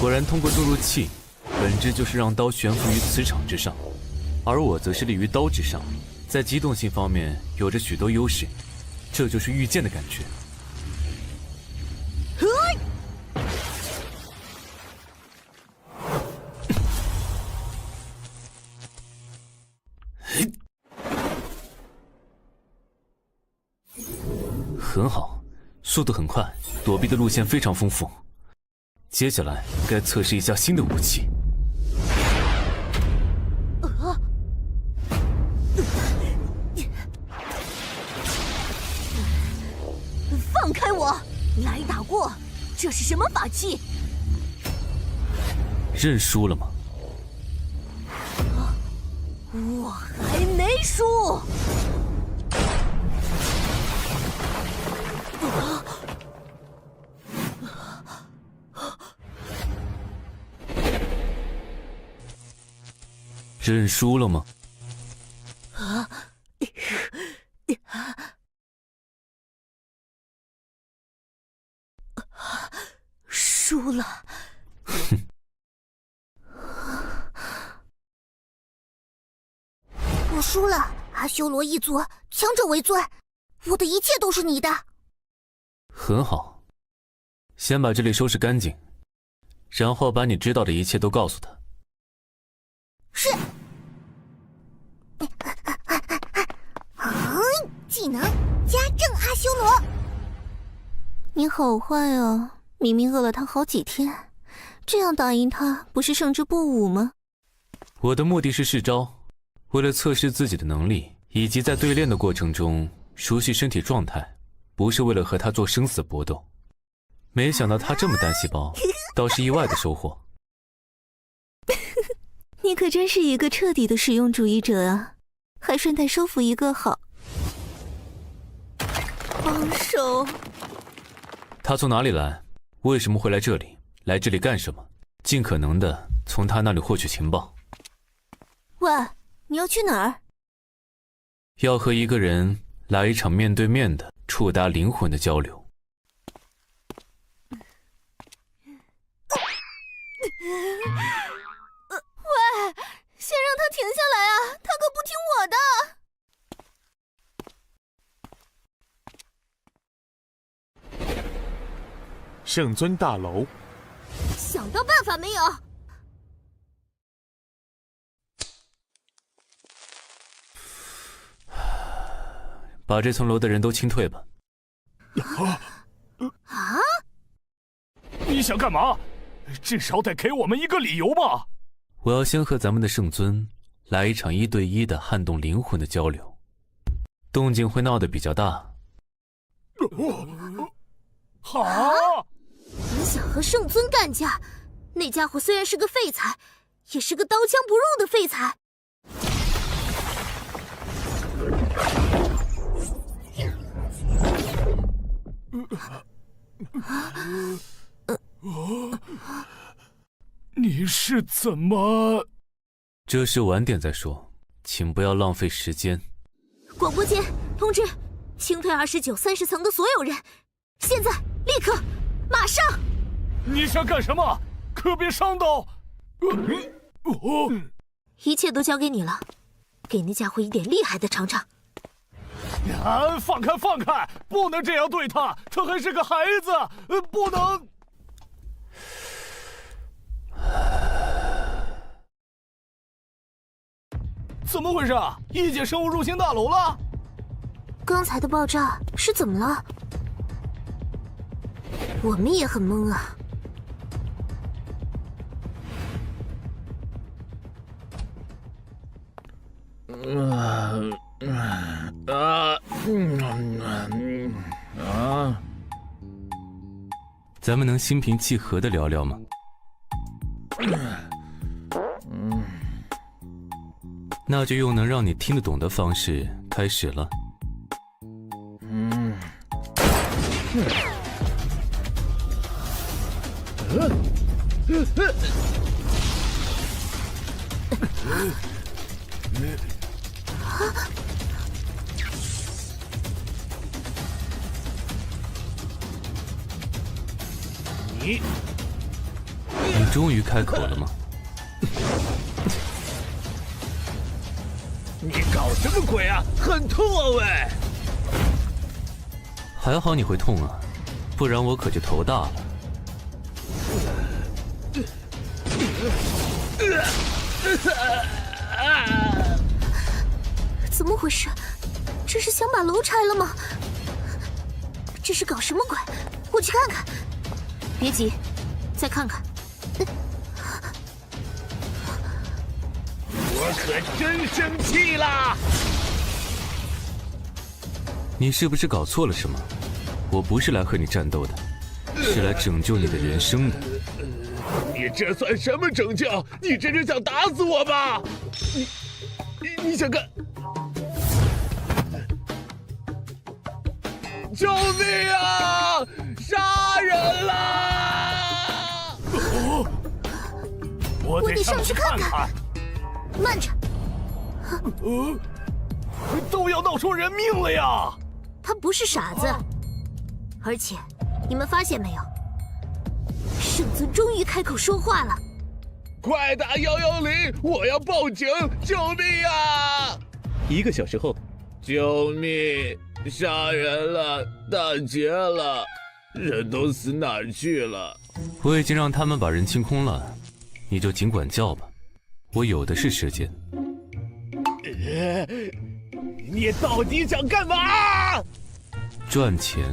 果然，通过注入气，本质就是让刀悬浮于磁场之上，而我则是立于刀之上，在机动性方面有着许多优势，这就是御剑的感觉。很好，速度很快，躲避的路线非常丰富。接下来该测试一下新的武器。放开我！来打过，这是什么法器？认输了吗？我还没输。认输了吗？输了。我输了，阿修罗一族，强者为尊，我的一切都是你的。很好，先把这里收拾干净，然后把你知道的一切都告诉他。是。技能加正阿修罗。你好坏啊！明明饿了他好几天，这样打赢他不是胜之不武吗？我的目的是试招，为了测试自己的能力，以及在对练的过程中熟悉身体状态，不是为了和他做生死搏斗。没想到他这么单细胞，倒是意外的收获。你可真是一个彻底的实用主义者啊，还顺带收服一个好帮手。他从哪里来？为什么会来这里？来这里干什么？尽可能的从他那里获取情报。喂，你要去哪儿？要和一个人来一场面对面的触达灵魂的交流。喂，先让他停下来啊，他可不听我的。圣尊大楼，想到办法没有？把这层楼的人都清退吧。啊？你想干嘛？至少得给我们一个理由吧。我要先和咱们的圣尊来一场1对1的撼动灵魂的交流，动静会闹得比较大。好。你想和圣尊干架？那家伙虽然是个废材，也是个刀枪不入的废材。你是怎么？这事晚点再说，请不要浪费时间。广播间通知，清退29、30层的所有人，现在立刻马上！你想干什么？可别伤到！一切都交给你了，给那家伙一点厉害的尝尝。放开放开！不能这样对他，他还是个孩子，不能。怎么回事？异界生物入侵大楼了？刚才的爆炸是怎么了？我们也很懵啊。咱们能心平气和的聊聊吗？那就用能让你听得懂的方式开始了。你终于开口了吗？你搞什么鬼啊？很痛啊喂！还好你会痛啊，不然我可就头大了。怎么回事？这是想把楼拆了吗？这是搞什么鬼？我去看看。别急，再看看。我可真生气啦！你是不是搞错了什么？我不是来和你战斗的，是来拯救你的人生的。你这算什么拯救？你这是想打死我吧？你想干？救命啊！杀人啦！我得上去看看。慢着，都要闹出人命了呀！他不是傻子，而且你们发现没有，圣尊终于开口说话了。快打110！我要报警！救命啊！1个小时后，救命！杀人了，打劫了，人都死哪儿去了？我已经让他们把人清空了，你就尽管叫吧，我有的是时间。你到底想干嘛？赚钱。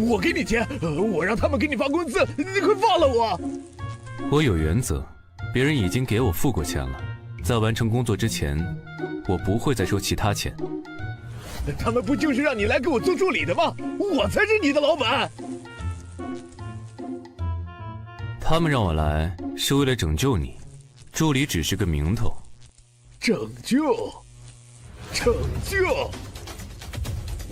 我给你钱，我让他们给你发工资，你快放了我！我有原则，别人已经给我付过钱了，在完成工作之前，我不会再收其他钱。他们不就是让你来给我做助理的吗？我才是你的老板。他们让我来是为了拯救你，助理只是个名头。拯救？拯救？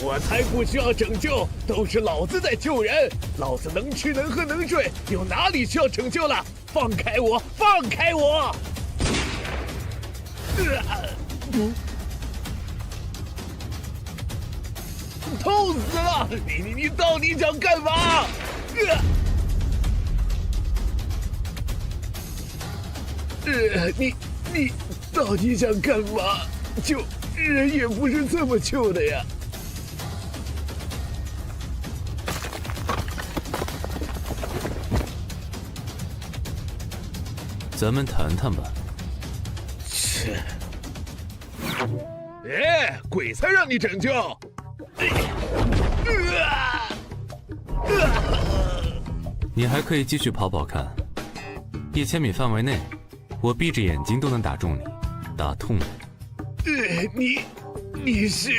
我才不需要拯救，都是老子在救人。老子能吃能喝能睡，有哪里需要拯救了？放开我！放开我！痛死了！你到底想干嘛？你到底想干嘛？救人也不是这么救的呀！咱们谈谈吧。切！哎，鬼才让你拯救！你还可以继续跑跑看，1000米范围内，我闭着眼睛都能打中你，打痛你。你是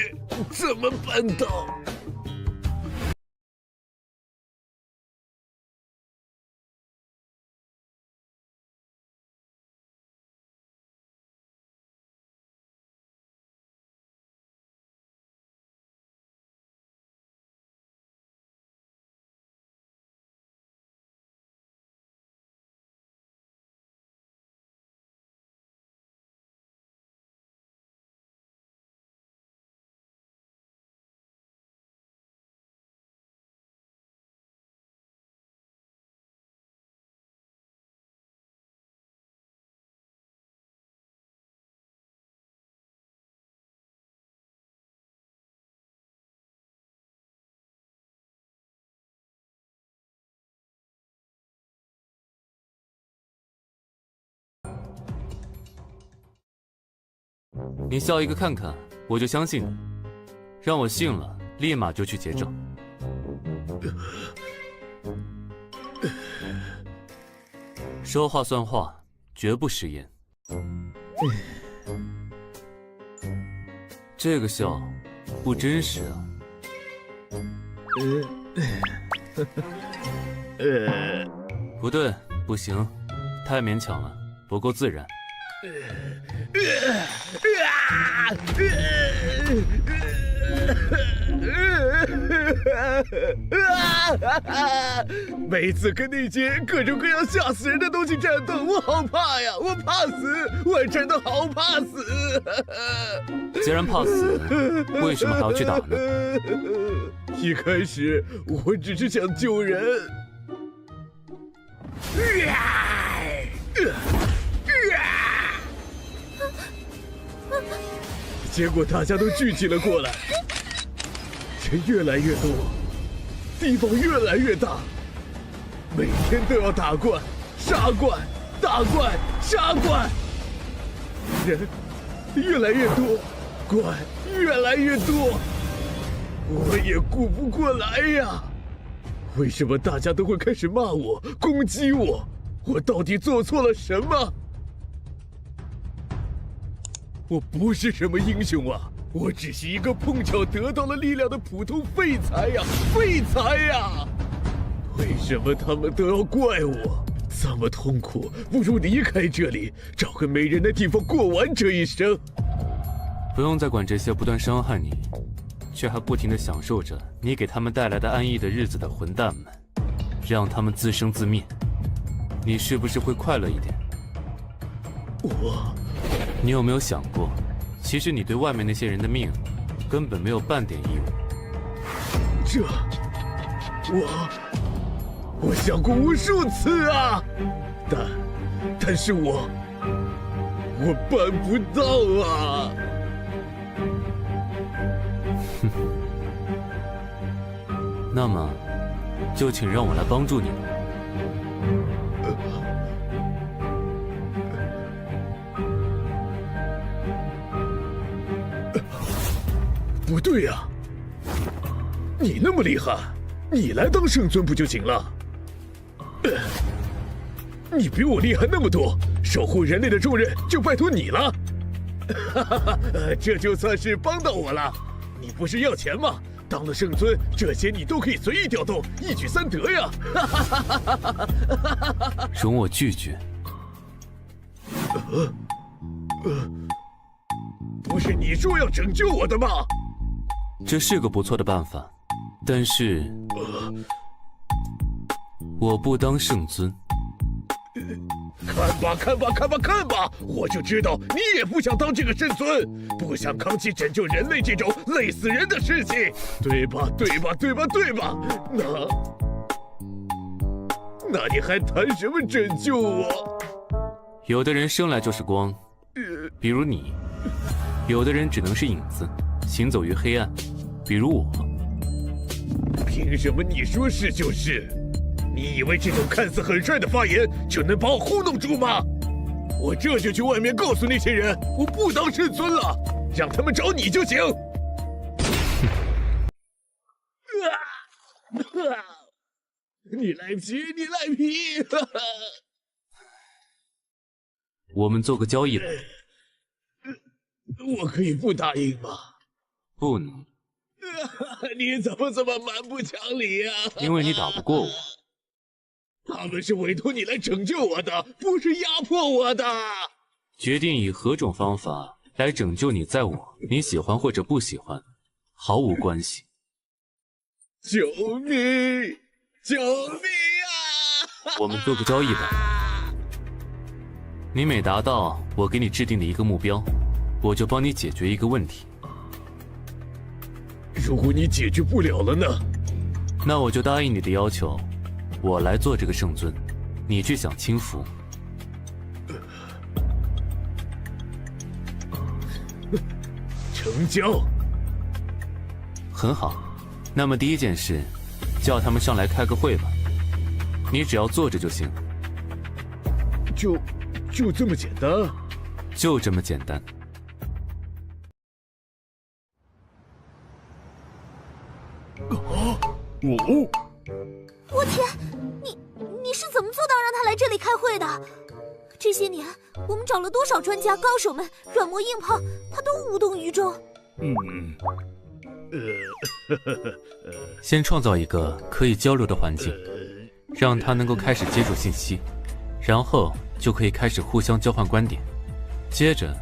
怎么办到？你笑一个看看，我就相信你。让我信了，立马就去结账。说话算话，绝不食言。这个笑不真实啊。不对，不行，太勉强了，不够自然。每次跟那些各种各样吓死人的东西战斗，我好怕呀！我怕死，我真的好怕死。既然怕死，为什么还要去打呢？一开始我只是想救人，结果大家都聚集了过来，人越来越多，地方越来越大，每天都要打怪、杀怪、打怪、杀怪，人越来越多，怪越来越多，我也顾不过来呀！为什么大家都会开始骂我、攻击我？我到底做错了什么？我不是什么英雄啊，我只是一个碰巧得到了力量的普通废材呀，废材呀！为什么他们都要怪我？这么痛苦，不如离开这里，找个没人的地方过完这一生。不用再管这些不断伤害你，却还不停地享受着你给他们带来的安逸的日子的混蛋们，让他们自生自灭，你是不是会快乐一点？你有没有想过，其实你对外面那些人的命根本没有半点义务？我想过无数次啊，但是我办不到啊。那么，就请让我来帮助你了。不对呀，你那么厉害，你来当圣尊不就行了？你比我厉害那么多，守护人类的重任就拜托你了。这就算是帮到我了。你不是要钱吗？当了圣尊，这些你都可以随意调动，一举三得呀！容我拒绝。不是你说要拯救我的吗？这是个不错的办法，但是我不当圣尊。看吧！我就知道你也不想当这个圣尊，不想扛起拯救人类这种累死人的事情，对吧？那你还谈什么拯救我？有的人生来就是光，比如你；有的人只能是影子，行走于黑暗，比如我。凭什么你说是就是？你以为这种看似很帅的发言就能把我糊弄住吗？我这就去外面告诉那些人，我不当圣尊了，让他们找你就行。你赖皮！我们做个交易吧。我可以不答应吗？不能。你怎么这么蛮不讲理呀？因为你打不过我。他们是委托你来拯救我的，不是压迫我的。决定以何种方法来拯救你，在我，你喜欢或者不喜欢，毫无关系。救命！救命啊！我们做个交易吧。你每达到我给你制定的一个目标，我就帮你解决一个问题。如果你解决不了了呢？那我就答应你的要求。我来做这个圣尊，你去享清福。成交。很好，那么第一件事，叫他们上来开个会吧。你只要坐着就行。就这么简单？就这么简单。我天，你是怎么做到让他来这里开会的？这些年我们找了多少专家高手们，软磨硬泡，他都无动于衷。先创造一个可以交流的环境，让他能够开始接触信息，然后就可以开始互相交换观点。接着，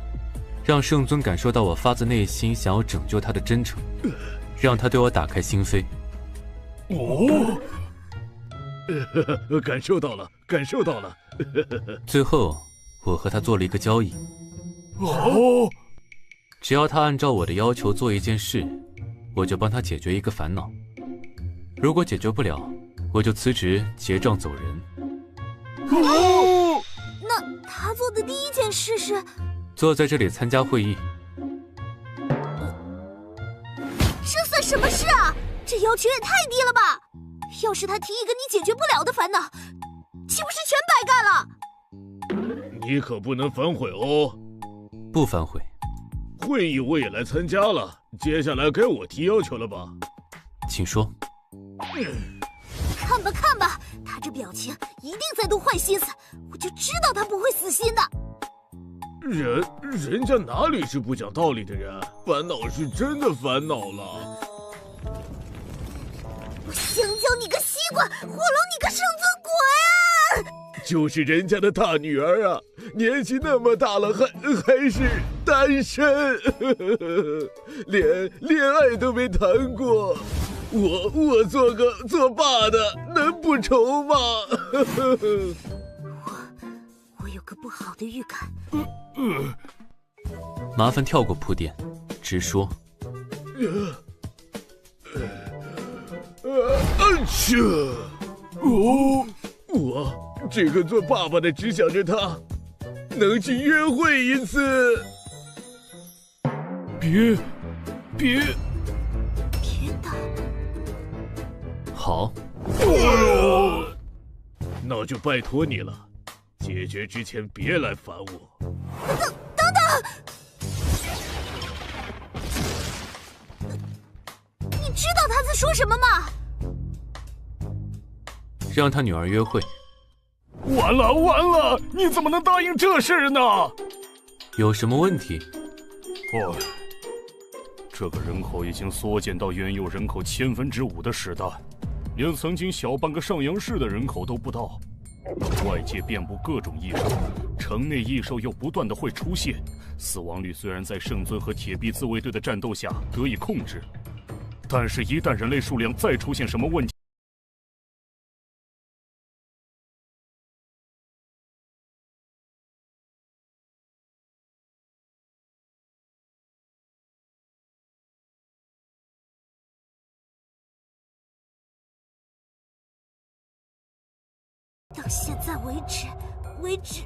让圣尊感受到我发自内心想要拯救他的真诚，让他对我打开心扉。感受到了。最后，我和他做了一个交易。只要他按照我的要求做一件事，我就帮他解决一个烦恼。如果解决不了，我就辞职结账走人。那他做的第一件事是坐在这里参加会议。这算什么事啊？这要求也太低了吧！要是他提一个你解决不了的烦恼，岂不是全白干了？你可不能反悔哦。不反悔。会议我也来参加了，接下来该我提要求了吧？请说。看吧看吧，他这表情一定在动坏心思，我就知道他不会死心的。人家哪里是不讲道理的人，烦恼是真的烦恼了。我香蕉你个西瓜，火龙你个圣尊鬼啊！就是人家的大女儿啊，年纪那么大了还是单身，连恋爱都没谈过。我做爸的能不愁吗？我有个不好的预感。麻烦跳过铺垫，直说。我这个做爸爸的只想着他能去约会一次。别打！好。那就拜托你了，解决之前别来烦我。等等！你知道他在说什么吗？让他女儿约会。完了！你怎么能答应这事呢？有什么问题？这个人口已经缩减到原有人口5/1000的时代，连曾经小半个上阳市的人口都不到。外界遍布各种异兽，城内异兽又不断的会出现，死亡率虽然在圣尊和铁臂自卫队的战斗下得以控制，但是一旦人类数量再出现什么问题，到现在为止，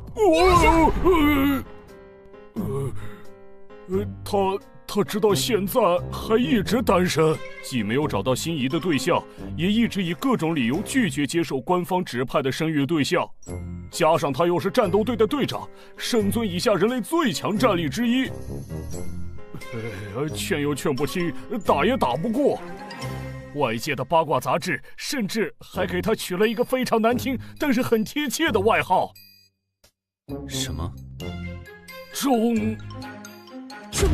他直到现在还一直单身，既没有找到心仪的对象，也一直以各种理由拒绝接受官方指派的生育对象。加上他又是战斗队的队长，圣尊以下人类最强战力之一，劝又劝不听，打也打不过。外界的八卦杂志甚至还给他取了一个非常难听但是很贴切的外号。什么？终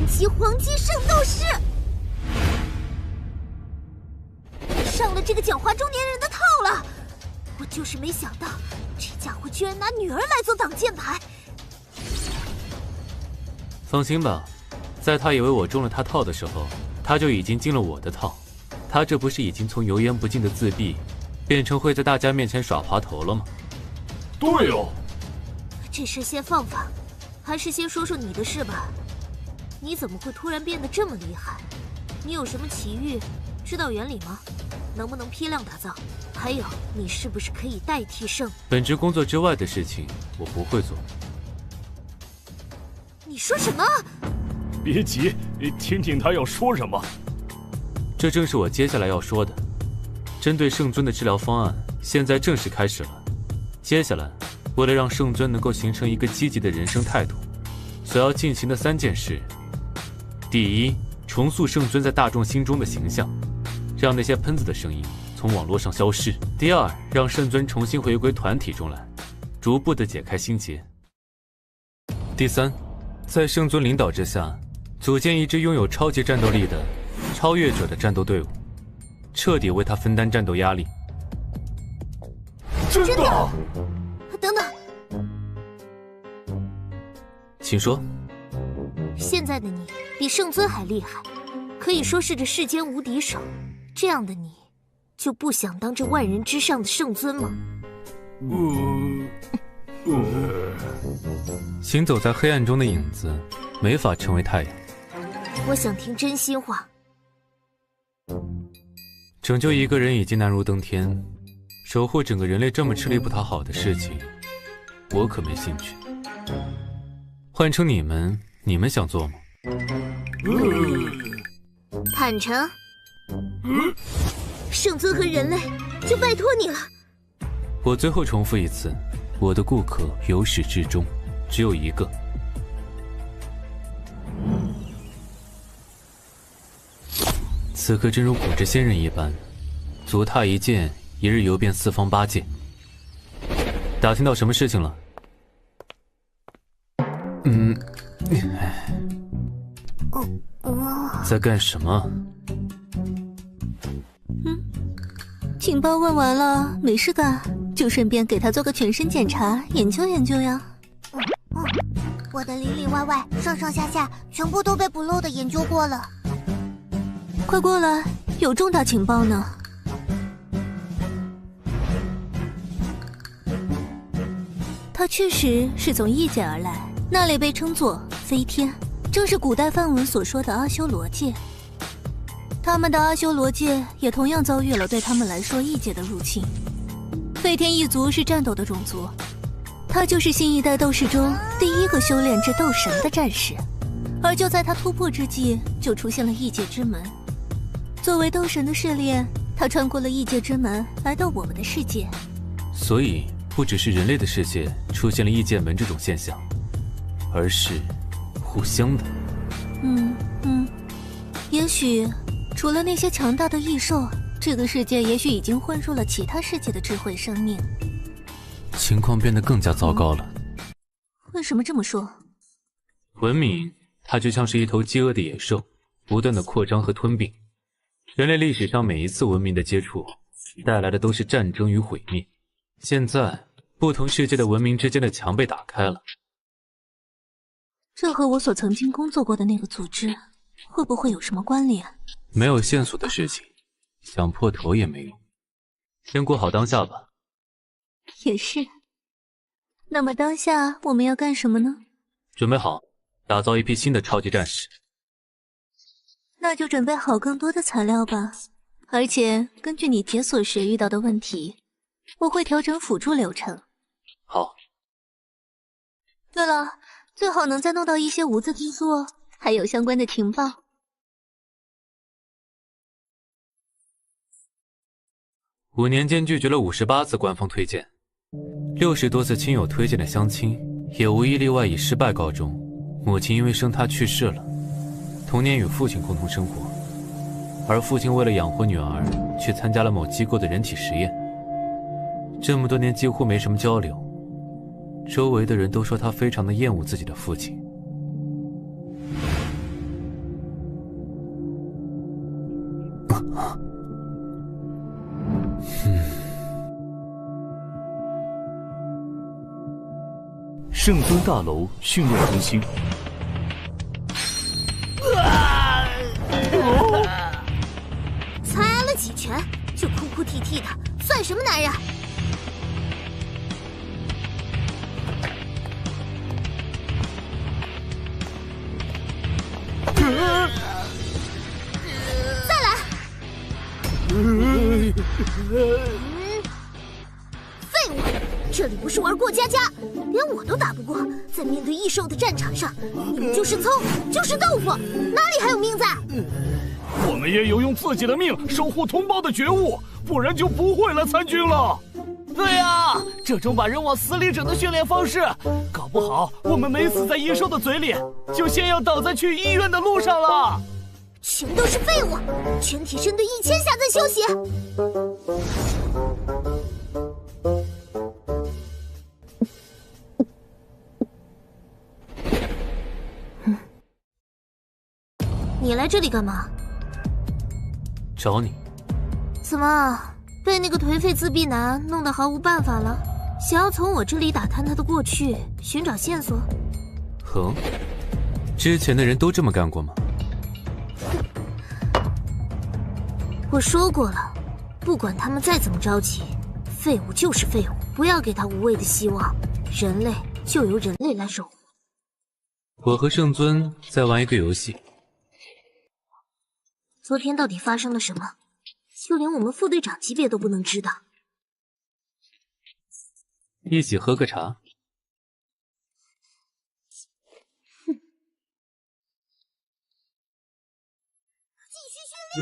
极黄金圣斗士！上了这个狡猾中年人的套了。我就是没想到，这家伙居然拿女儿来做挡箭牌。放心吧，在他以为我中了他套的时候，他就已经进了我的套。他这不是已经从油盐不进的自闭，变成会在大家面前耍滑头了吗？对哦。这事先放放，还是先说说你的事吧。你怎么会突然变得这么厉害？你有什么奇遇？知道原理吗？能不能批量打造？还有，你是不是可以代替圣？本职工作之外的事情，我不会做。你说什么？别急，听听他要说什么。这正是我接下来要说的。针对圣尊的治疗方案，现在正式开始了。接下来，为了让圣尊能够形成一个积极的人生态度，所要进行的3件事：第一，重塑圣尊在大众心中的形象，让那些喷子的声音从网络上消失；第二，让圣尊重新回归团体中来，逐步的解开心结；第三，在圣尊领导之下，组建一支拥有超级战斗力的超越者的战斗队伍，彻底为他分担战斗压力。真的？等等，请说。现在的你比圣尊还厉害，可以说是这世间无敌手。这样的你，就不想当这万人之上的圣尊吗？行走在黑暗中的影子，没法成为太阳。我想听真心话。拯救一个人已经难如登天，守护整个人类这么吃力不讨好的事情，我可没兴趣。换成你们想做吗？坦诚，圣尊和人类，就拜托你了。我最后重复一次，我的顾客由始至终只有一个。此刻真如古之仙人一般，足踏一剑，一日游遍四方八界。打听到什么事情了？在干什么？情报问完了，没事干，就顺便给他做个全身检查，研究研究呀。我的里里外外、上上下下，全部都被不漏的研究过了。快过来，有重大情报呢。他确实是从异界而来，那里被称作飞天，正是古代梵文所说的阿修罗界。他们的阿修罗界也同样遭遇了对他们来说异界的入侵。飞天一族是战斗的种族，他就是新一代斗士中第一个修炼至斗神的战士。而就在他突破之际，就出现了异界之门。作为斗神的试炼，他穿过了异界之门，来到我们的世界。所以不只是人类的世界出现了异界门这种现象，而是互相的。也许除了那些强大的异兽，这个世界也许已经混入了其他世界的智慧生命。情况变得更加糟糕了。为什么这么说？文明它就像是一头饥饿的野兽，不断的扩张和吞并。人类历史上每一次文明的接触，带来的都是战争与毁灭。现在不同世界的文明之间的墙被打开了。这和我所曾经工作过的那个组织会不会有什么关联？没有线索的事情，想破头也没用。先过好当下吧。也是。那么当下我们要干什么呢？准备好，打造一批新的超级战士。那就准备好更多的材料吧。而且根据你解锁时遇到的问题，我会调整辅助流程。好。对了，最好能再弄到一些无字批注哦，还有相关的情报。5年间拒绝了58次官方推荐，60多次亲友推荐的相亲，也无一例外以失败告终。母亲因为生他去世了，童年与父亲共同生活，而父亲为了养活女儿，去参加了某机构的人体实验。这么多年几乎没什么交流，周围的人都说他非常的厌恶自己的父亲。圣尊大楼训练中心。才挨了几拳就哭哭啼啼的，算什么男人？再来！废物！这里不是玩过家家，连我都打不过，在面对异兽的战场上，你们就是葱，就是豆腐，哪里还有命在？我们也有用自己的命守护同胞的觉悟，不然就不会来参军了。对啊，这种把人往死里整的训练方式，搞不好我们没死在异兽的嘴里，就先要倒在去医院的路上了。全都是废物，全体深蹲1000下再休息。你来这里干嘛？找你。怎么被那个颓废自闭男弄得毫无办法了？想要从我这里打探他的过去，寻找线索？哼，之前的人都这么干过吗？我说过了，不管他们再怎么着急，废物就是废物，不要给他无谓的希望。人类就由人类来守护。我和圣尊在玩一个游戏。昨天到底发生了什么？就连我们副队长级别都不能知道。一起喝个茶。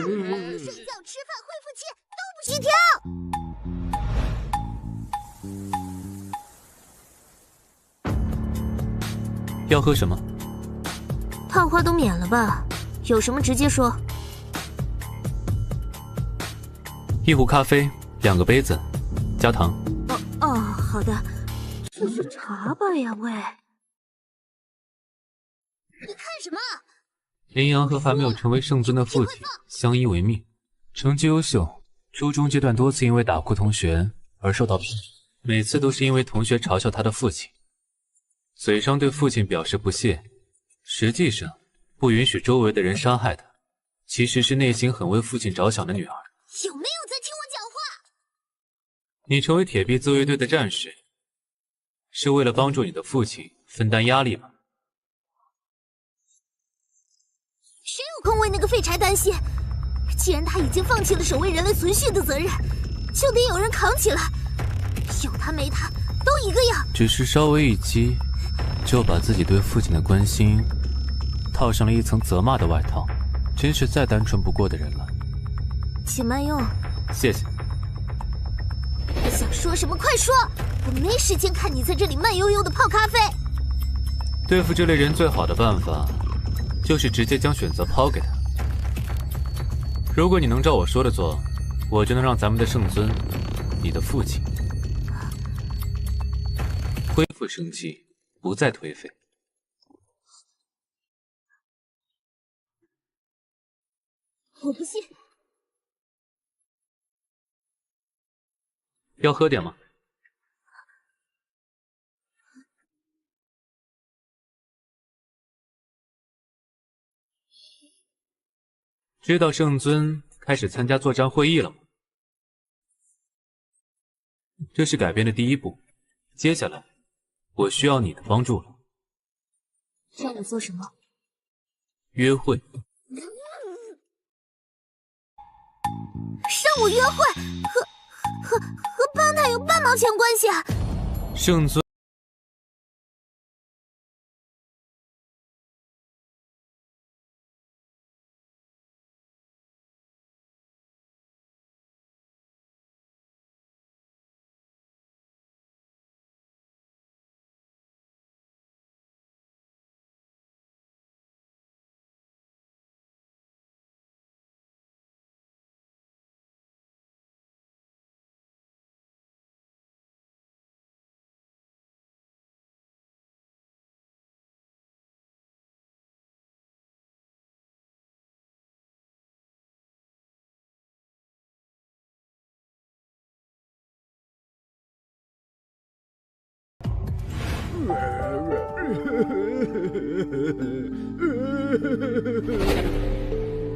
睡觉、吃饭、恢复期都不许停。要喝什么？套话都免了吧，有什么直接说。一壶咖啡，2个杯子，加糖。哦，好的。这是茶吧呀，喂！你看什么？林阳和还没有成为圣尊的父亲相依为命，成绩优秀。初中阶段多次因为打哭同学而受到批评，每次都是因为同学嘲笑他的父亲，嘴上对父亲表示不屑，实际上不允许周围的人伤害他，其实是内心很为父亲着想的女儿。有没有在听我讲话？你成为铁臂自卫队的战士，是为了帮助你的父亲分担压力吗？谁有空为那个废柴担心？既然他已经放弃了守卫人类存续的责任，就得有人扛起来。有他没他都一个样。只是稍微一激，就把自己对父亲的关心套上了一层责骂的外套，真是再单纯不过的人了。请慢用。谢谢。想说什么快说，我没时间看你在这里慢悠悠的泡咖啡。对付这类人最好的办法，就是直接将选择抛给他。如果你能照我说的做，我就能让咱们的圣尊，你的父亲，恢复生机，不再颓废。我不信。要喝点吗？知道圣尊开始参加作战会议了吗？这是改变的第一步，接下来我需要你的帮助了。让我做什么？约会。让我约会，和帮他有半毛钱关系啊！圣尊。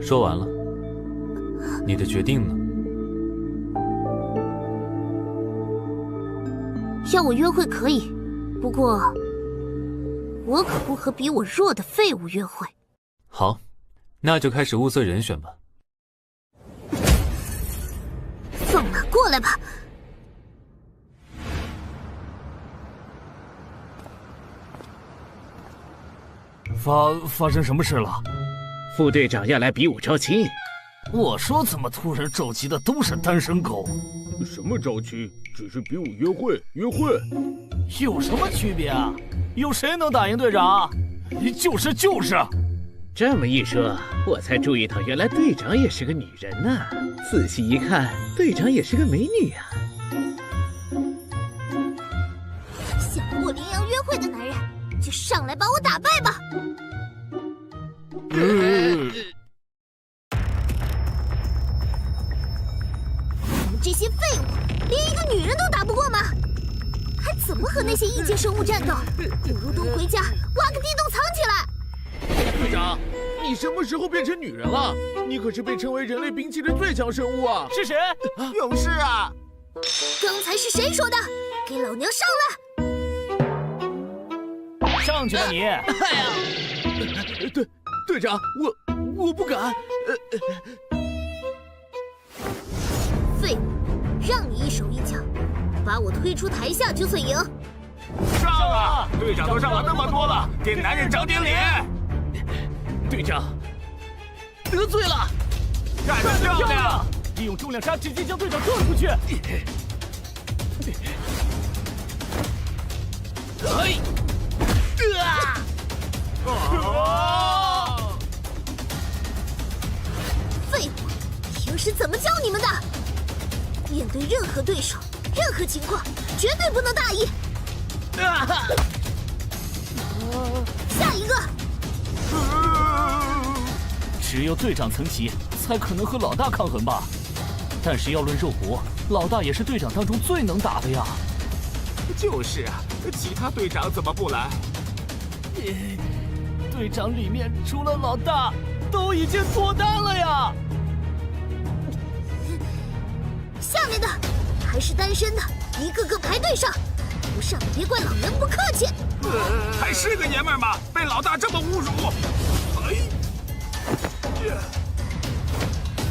说完了，你的决定呢？要我约会可以，不过我可不和比我弱的废物约会。好，那就开始物色人选吧。放马过来吧！发生什么事了？副队长要来比武招亲。我说怎么突然召集的都是单身狗？什么招亲？只是比武约会。有什么区别啊？有谁能打赢队长？就是。这么一说，我才注意到原来队长也是个女人呐。仔细一看，队长也是个美女啊。想和我羚羊约会的男人，就上来把我打败吧！你们这些废物，连一个女人都打不过吗？还怎么和那些异界生物战斗？不如都回家挖个地洞藏起来！队长，你什么时候变成女人了？你可是被称为人类兵器的最强生物啊！是谁？勇士啊！刚才是谁说的？给老娘上来！上去吧你！哎呀，队长，我不敢。废物，让你一手一脚，把我推出台下就算赢。上啊！队长都上了那么多了，给男人长点脸。队长，得罪了。干得漂亮！利用重量差直接将队长撞出去。废物！平时怎么教你们的？面对任何对手、任何情况，绝对不能大意。下一个。只有队长层级才可能和老大抗衡吧？但是要论肉搏，老大也是队长当中最能打的呀。就是啊，其他队长怎么不来？队长里面除了老大，都已经脱单了呀。下面的还是单身的，一个个排队上。不上别怪老娘不客气。还是个爷们儿吗？被老大这么侮辱！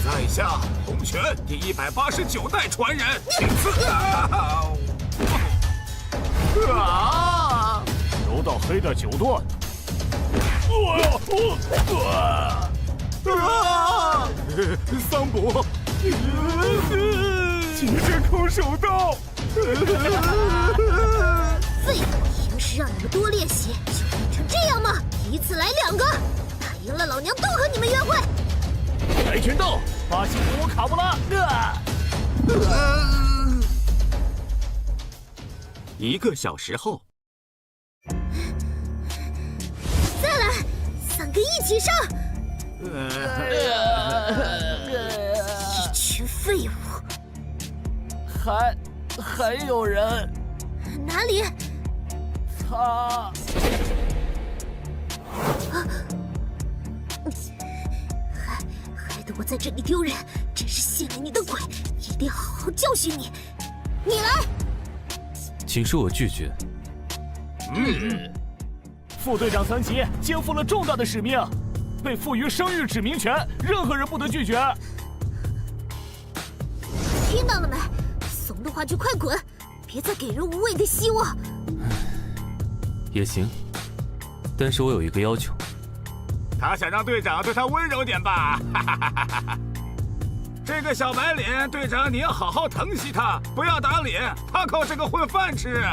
在下洪拳第189代传人，请赐。柔道黑带9段。桑博，极限空手道。废物！平时让你们多练习，就练成这样吗？一次来2个，打赢了老娘都和你们约会。跆拳道，巴西古卡布拉。1个小时后，再来，3个一起上。一群废物。还有人？哪里？他。害得我在这里丢人，真是信了你的鬼！一定好好教训你。你来。请恕我拒绝。副队长层级肩负了重大的使命，被赋予生育指名权，任何人不得拒绝。听到了没？怂的话就快滚，别再给人无谓的希望。也行，但是我有一个要求。他想让队长对他温柔点吧？这个小白脸，队长你要好好疼惜他，不要打脸，他靠这个混饭吃。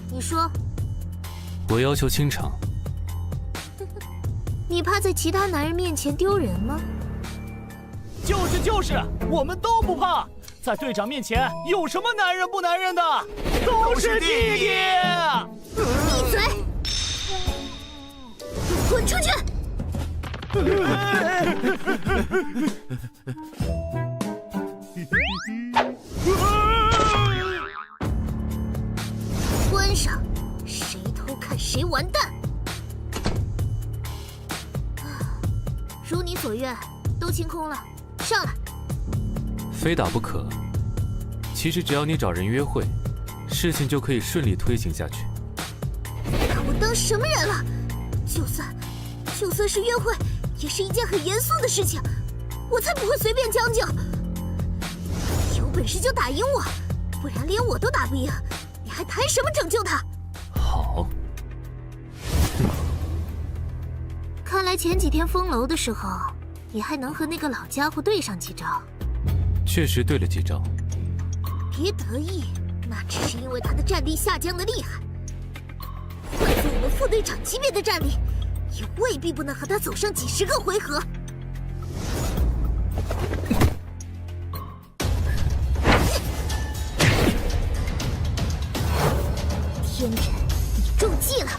你说。我要求清场。你怕在其他男人面前丢人吗？就是，我们都不怕。在队长面前，有什么男人不男人的？都是弟弟。闭嘴！滚出去！关上，谁偷看谁完蛋。如你所愿，都清空了，上来。非打不可。其实只要你找人约会，事情就可以顺利推行下去。把我当什么人了？就算是约会，也是一件很严肃的事情，我才不会随便将就。有本事就打赢我，不然连我都打不赢，你还谈什么拯救他？好。看来前几天封楼的时候，你还能和那个老家伙对上几招。确实对了几招。别得意，那只是因为他的战力下降的厉害。换做我们副队长级别的战力，也未必不能和他走上几10个回合。天人，你中计了！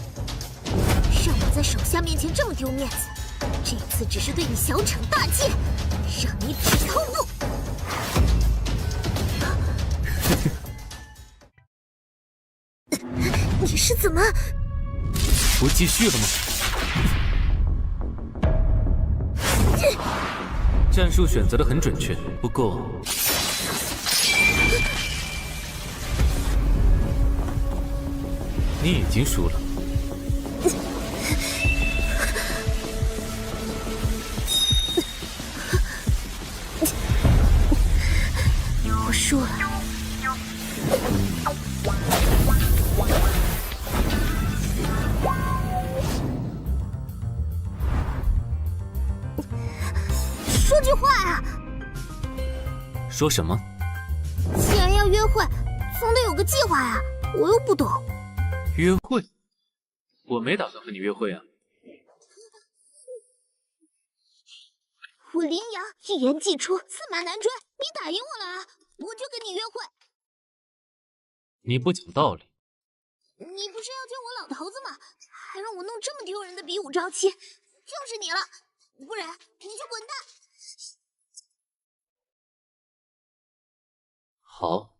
让我在手下面前这么丢面子，这次只是对你小惩大戒，让你只偷步。你是怎么？不继续了吗？战术选择的很准确，不过你已经输了。我输了。说句话啊！说什么？既然要约会，总得有个计划呀。我又不懂。约会？我没打算和你约会啊。我林阳一言既出，驷马难追。你打赢我了啊，我就跟你约会。你不讲道理。你不是要救我老头子吗？还让我弄这么丢人的比武招妻，就是你了。不然你就滚蛋。好。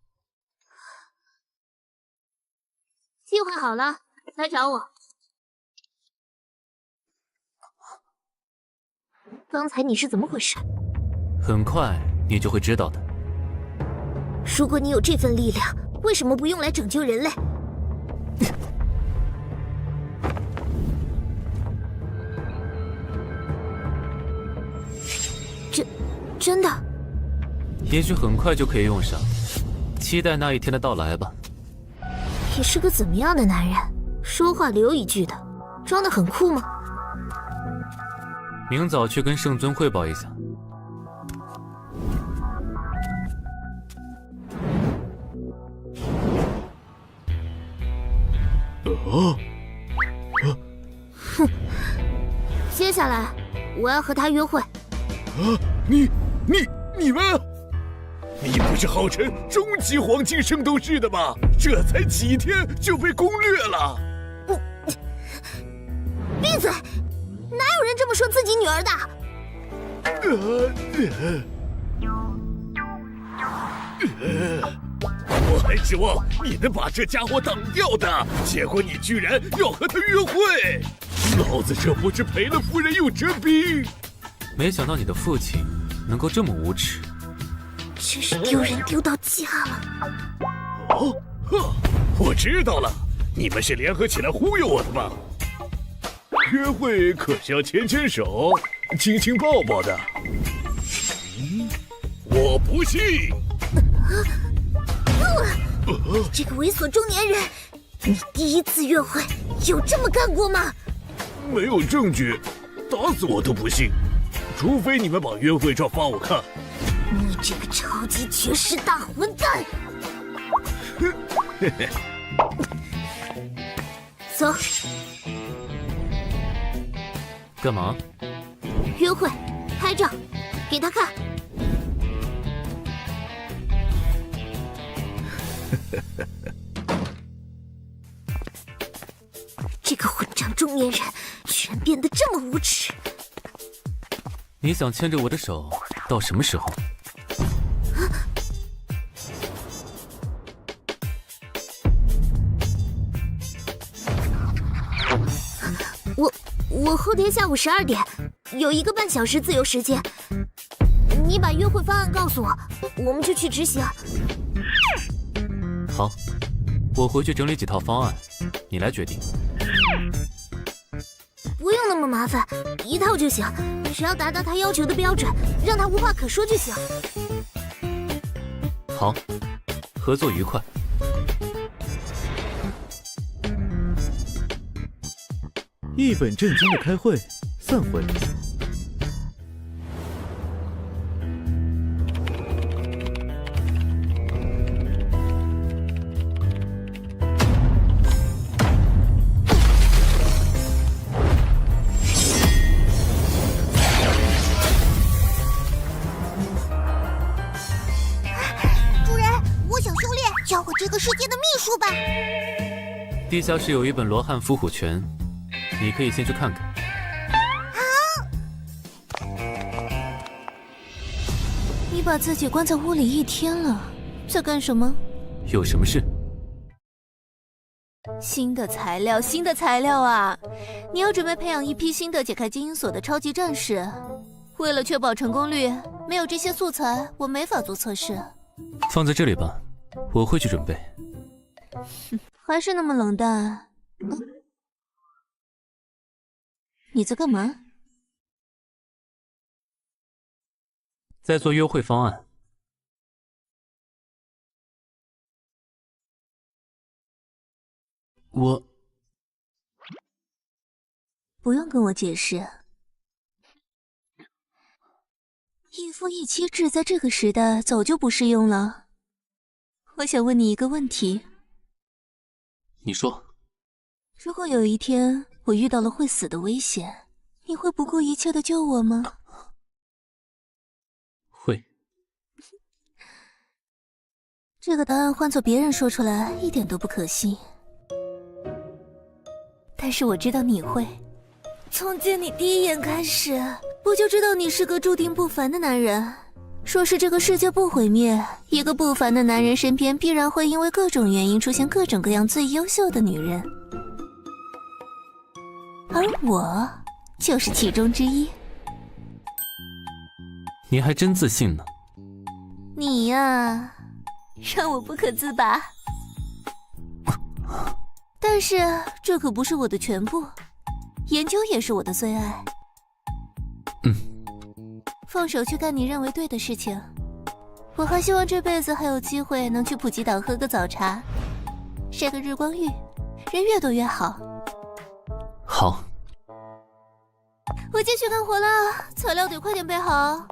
计划好了，来找我。刚才你是怎么回事？很快你就会知道的。如果你有这份力量，为什么不用来拯救人类？真的？也许很快就可以用上，期待那一天的到来吧。你是个怎么样的男人？说话留一句的，装得很酷吗？明早去跟圣尊汇报一下。哼，接下来我要和他约会。你们，你不是号称终极黄金圣斗士的吗？这才几天就被攻略了！闭嘴！哪有人这么说自己女儿的？我还指望你能把这家伙挡掉的，结果你居然要和他约会！老子这不是赔了夫人又折兵！没想到你的父亲能够这么无耻，真是丢人丢到家了。哦，我知道了，你们是联合起来忽悠我的吧？约会可是要牵牵手、亲亲抱抱的。我不信。这个猥琐中年人，你第一次约会有这么干过吗？没有证据，打死我都不信。除非你们把约会照发我看。你这个超级绝世大混蛋！走。干嘛？约会，拍照，给他看。这个混账中年人居然变得这么无耻！你想牵着我的手到什么时候？我后天下午12点有1个半小时自由时间，你把约会方案告诉我，我们就去执行。好，我回去整理几套方案，你来决定。不用那么麻烦，1套就行，只要达到他要求的标准，让他无话可说就行。好，合作愉快。一本正经的开会，散会。主人，我想修炼，教我这个世界的秘术吧。地下室有一本罗汉伏虎拳，你可以先去看看。你把自己关在屋里1天了，在干什么？有什么事？新的材料啊！你要准备培养一批新的解开基因锁的超级战士。为了确保成功率，没有这些素材，我没法做测试。放在这里吧，我会去准备。还是那么冷淡。你在干嘛？在做约会方案。我不用跟我解释。一夫一妻制在这个时代早就不适用了。我想问你一个问题。你说。如果有一天我遇到了会死的危险，你会不顾一切的救我吗？会。这个答案换做别人说出来一点都不可信，但是我知道你会。从见你第一眼开始，我就知道你是个注定不凡的男人。说是这个世界不毁灭，一个不凡的男人身边必然会因为各种原因出现各种各样最优秀的女人，而我就是其中之一。你还真自信呢。你呀，让我不可自拔。但是这可不是我的全部，研究也是我的最爱。放手去干你认为对的事情。我还希望这辈子还有机会能去普吉岛喝个早茶，晒个日光浴，人越多越好。好。我继续干活了，材料得快点备好。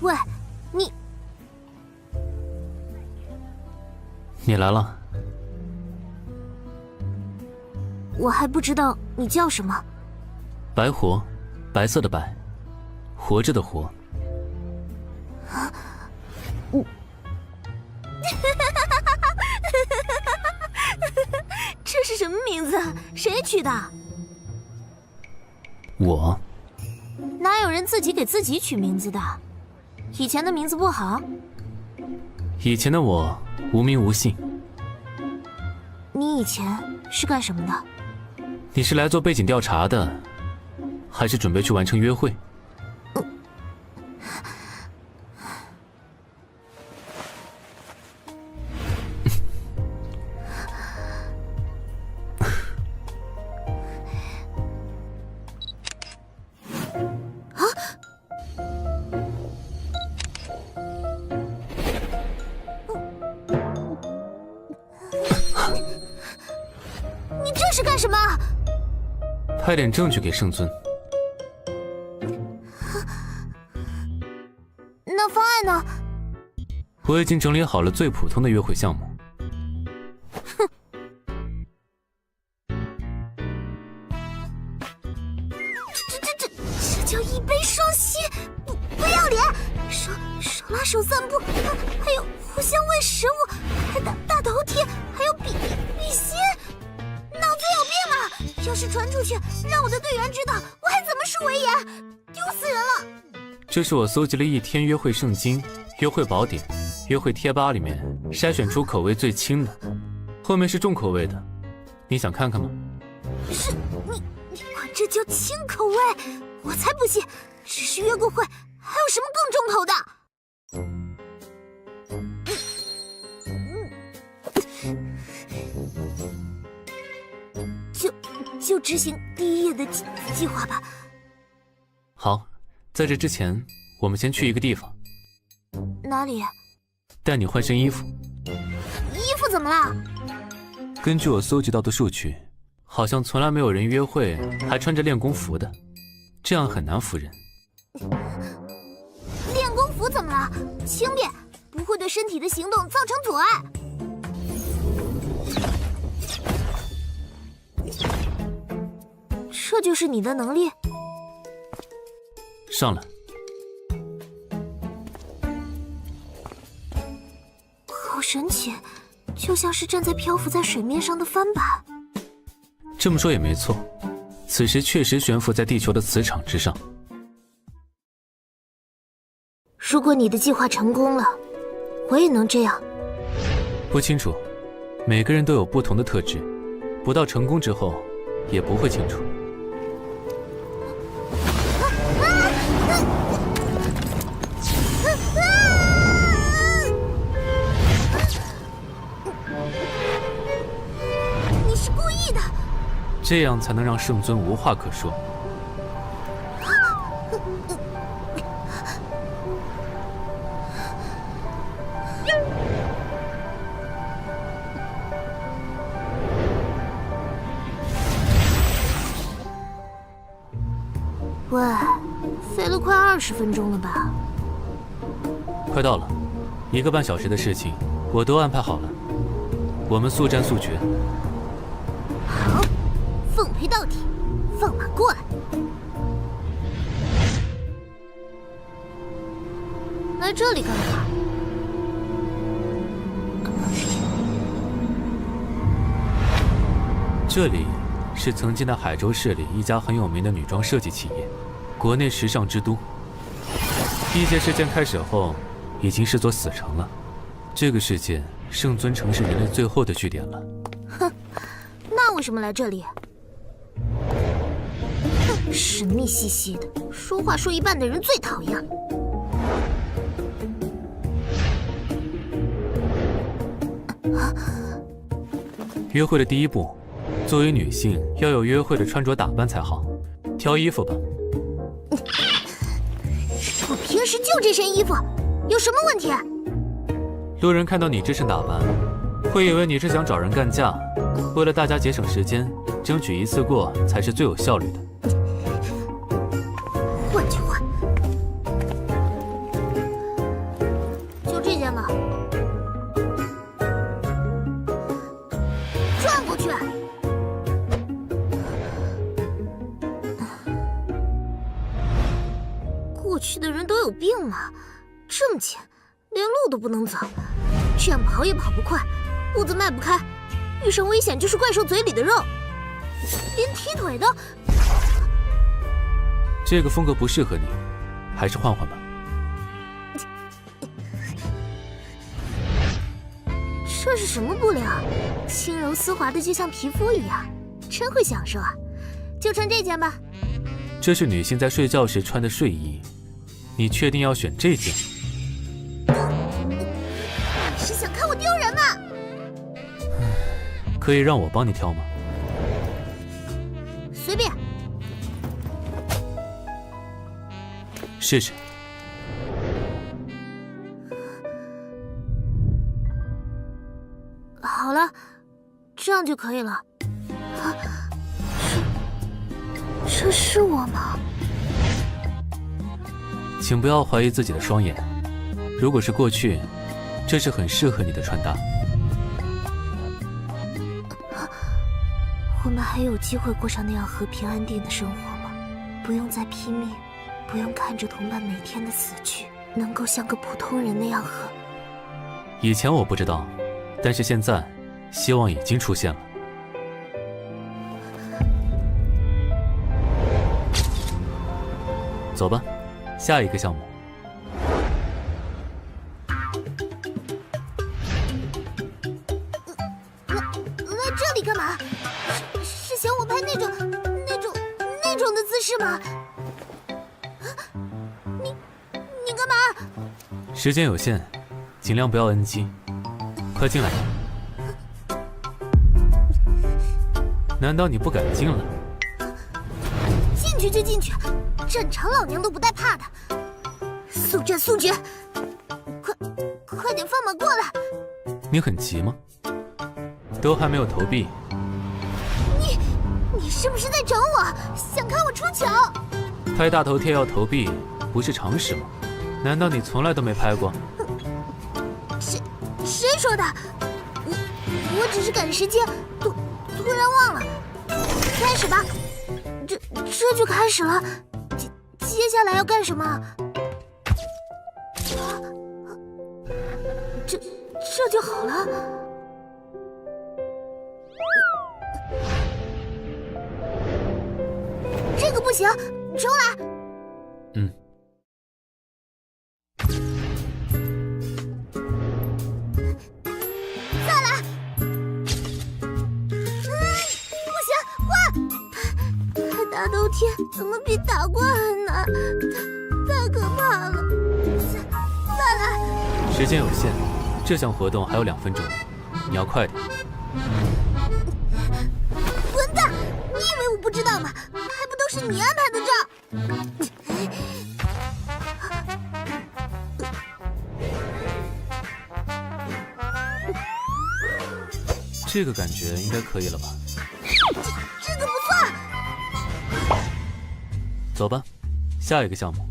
喂，你来了。我还不知道你叫什么。白活，白色的白，活着的活。这是什么名字？谁取的？我。哪有人自己给自己取名字的？以前的名字不好？以前的我无名无姓。你以前是干什么的？你是来做背景调查的，还是准备去完成约会？你这是干什么？派点证据给圣尊。那方案呢？我已经整理好了最普通的约会项目。哼！这叫一杯双喜，不要脸！手拉手散步，还有互相喂食物，还大头贴，还有比心。脑子有病啊！要是传出去，让我的队员知道，我还怎么树维言？丢死人了！这是我搜集了1天约会圣经、约会宝典、约会贴吧里面筛选出口味最轻的，后面是重口味的，你想看看吗？是你管这叫轻口味？我才不信！只是约过会，还有什么更重口的？就执行第一页的计划吧。好，在这之前，我们先去一个地方。哪里？带你换身衣服。衣服怎么了？根据我搜集到的数据，好像从来没有人约会还穿着练功服的，这样很难服人。练功服怎么了？轻便，不会对身体的行动造成阻碍。这就是你的能力？上来。好神奇，就像是站在漂浮在水面上的帆板。这么说也没错，此时确实悬浮在地球的磁场之上。如果你的计划成功了，我也能这样。不清楚，每个人都有不同的特质，不到成功之后也不会清楚。你是故意的，这样才能让圣尊无话可说。喂，飞了快20分钟了吧？快到了，1个半小时的事情我都安排好了，我们速战速决。好，奉陪到底，放马过来！来这里干嘛？这里是曾经的海州市里一家很有名的女装设计企业，国内时尚之都。地界事件开始后，已经是座死城了。这个世界，圣尊城是人类最后的据点了。哼，那为什么来这里？哼，神秘兮兮的，说话说一半的人最讨厌。约会的第一步，作为女性要有约会的穿着打扮才好。挑衣服吧。我平时就这身衣服，有什么问题？路人看到你这身打扮，会以为你是想找人干架。为了大家节省时间，争取一次过才是最有效率的。换就换，就这件吧。转过去。过去的人都有病吗？这么浅，连路都不能走，这样跑也跑不快，步子迈不开，遇上危险就是怪兽嘴里的肉，连踢腿都……这个风格不适合你，还是换换吧。这是什么布料？轻柔丝滑的，就像皮肤一样，真会享受啊！就穿这件吧。这是女性在睡觉时穿的睡衣，你确定要选这件？你是想看我丢人吗？可以让我帮你挑吗？随便。试试。好了，这样就可以了。啊，这是我吗？请不要怀疑自己的双眼。如果是过去，这是很适合你的穿搭。我们还有机会过上那样和平安定的生活吗？不用再拼命，不用看着同伴每天的死去，能够像个普通人那样和……以前我不知道，但是现在，希望已经出现了。走吧，下一个项目。来这里干嘛？是想我拍那种的姿势吗？你干嘛？时间有限，尽量不要 NG。快进来！难道你不敢进了？进去就进去，战场老娘都不带怕的。速战速决，快点放马过来！你很急吗？都还没有投币。你是不是在整我？想看我出糗？拍大头贴要投币，不是常识吗？难道你从来都没拍过？谁说的？我只是赶时间，突然忘了。开始吧，这就开始了。接下来要干什么？这就好了。这个不行，重来。嗯。再来。不行，换。拍大头贴怎么比打怪还难？太可怕了。再来。时间有限，这项活动还有2分钟，你要快点。混蛋！你以为我不知道吗？还不都是你安排的账？这个感觉应该可以了吧？这个不错。走吧，下一个项目。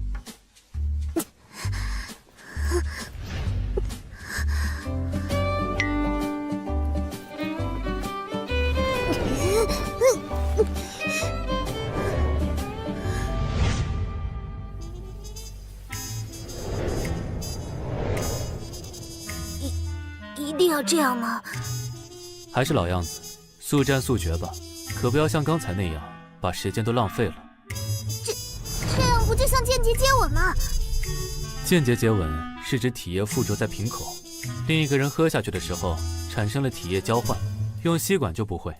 一定要这样吗？还是老样子，速战速决吧，可不要像刚才那样把时间都浪费了。这样不就像间接接吻吗？间接接吻是指体液附着在瓶口，另一个人喝下去的时候产生了体液交换，用吸管就不会，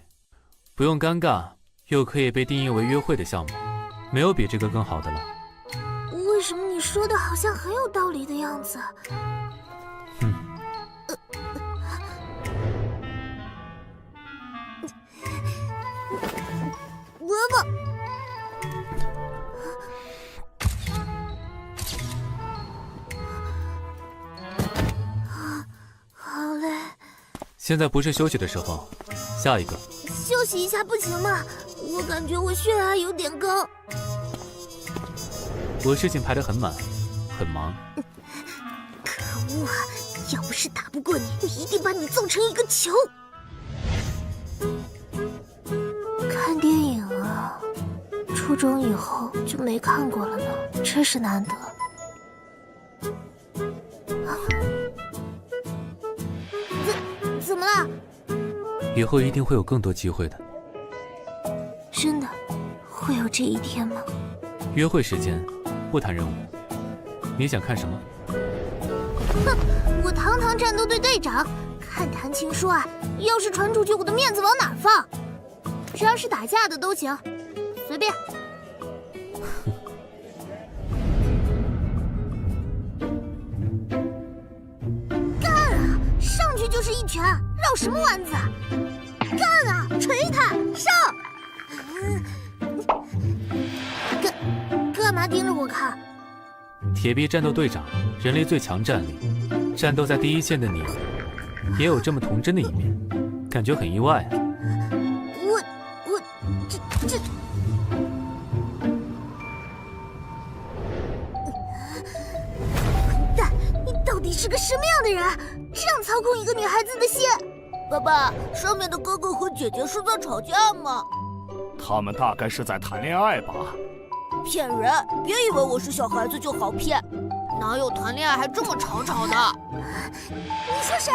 不用尴尬，又可以被定义为约会的项目，没有比这个更好的了。为什么你说的好像很有道理的样子？伯伯。好累。现在不是休息的时候，下一个。休息一下不行吗？我感觉我血压有点高。我事情排得很满，很忙。可恶啊！要不是打不过你，我一定把你揍成一个球。看电影啊，初中以后就没看过了呢，真是难得。怎么了？以后一定会有更多机会的。真的会有这一天吗？约会时间，不谈任务。你想看什么？哼，我堂堂战斗队队长，看谈情说爱，要是传出去，我的面子往哪放？只要是打架的都行，随便。干啊！上去就是一拳，绕什么弯子？干啊！捶他！上！干嘛盯着我看？铁臂战斗队长，人类最强战力，战斗在第一线的你，也有这么童真的一面，感觉很意外啊。这……混蛋！你到底是个什么样的人？这样操控一个女孩子的心？爸爸，上面的哥哥和姐姐是在吵架吗？他们大概是在谈恋爱吧。骗人！别以为我是小孩子就好骗，哪有谈恋爱还这么吵吵的？你说谁？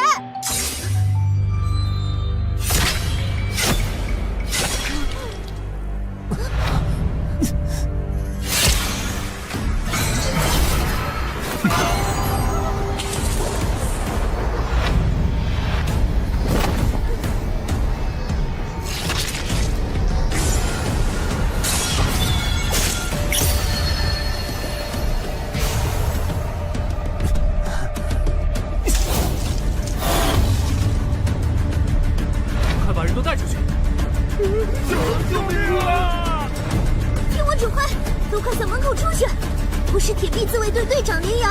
我是铁臂自卫队队长林阳。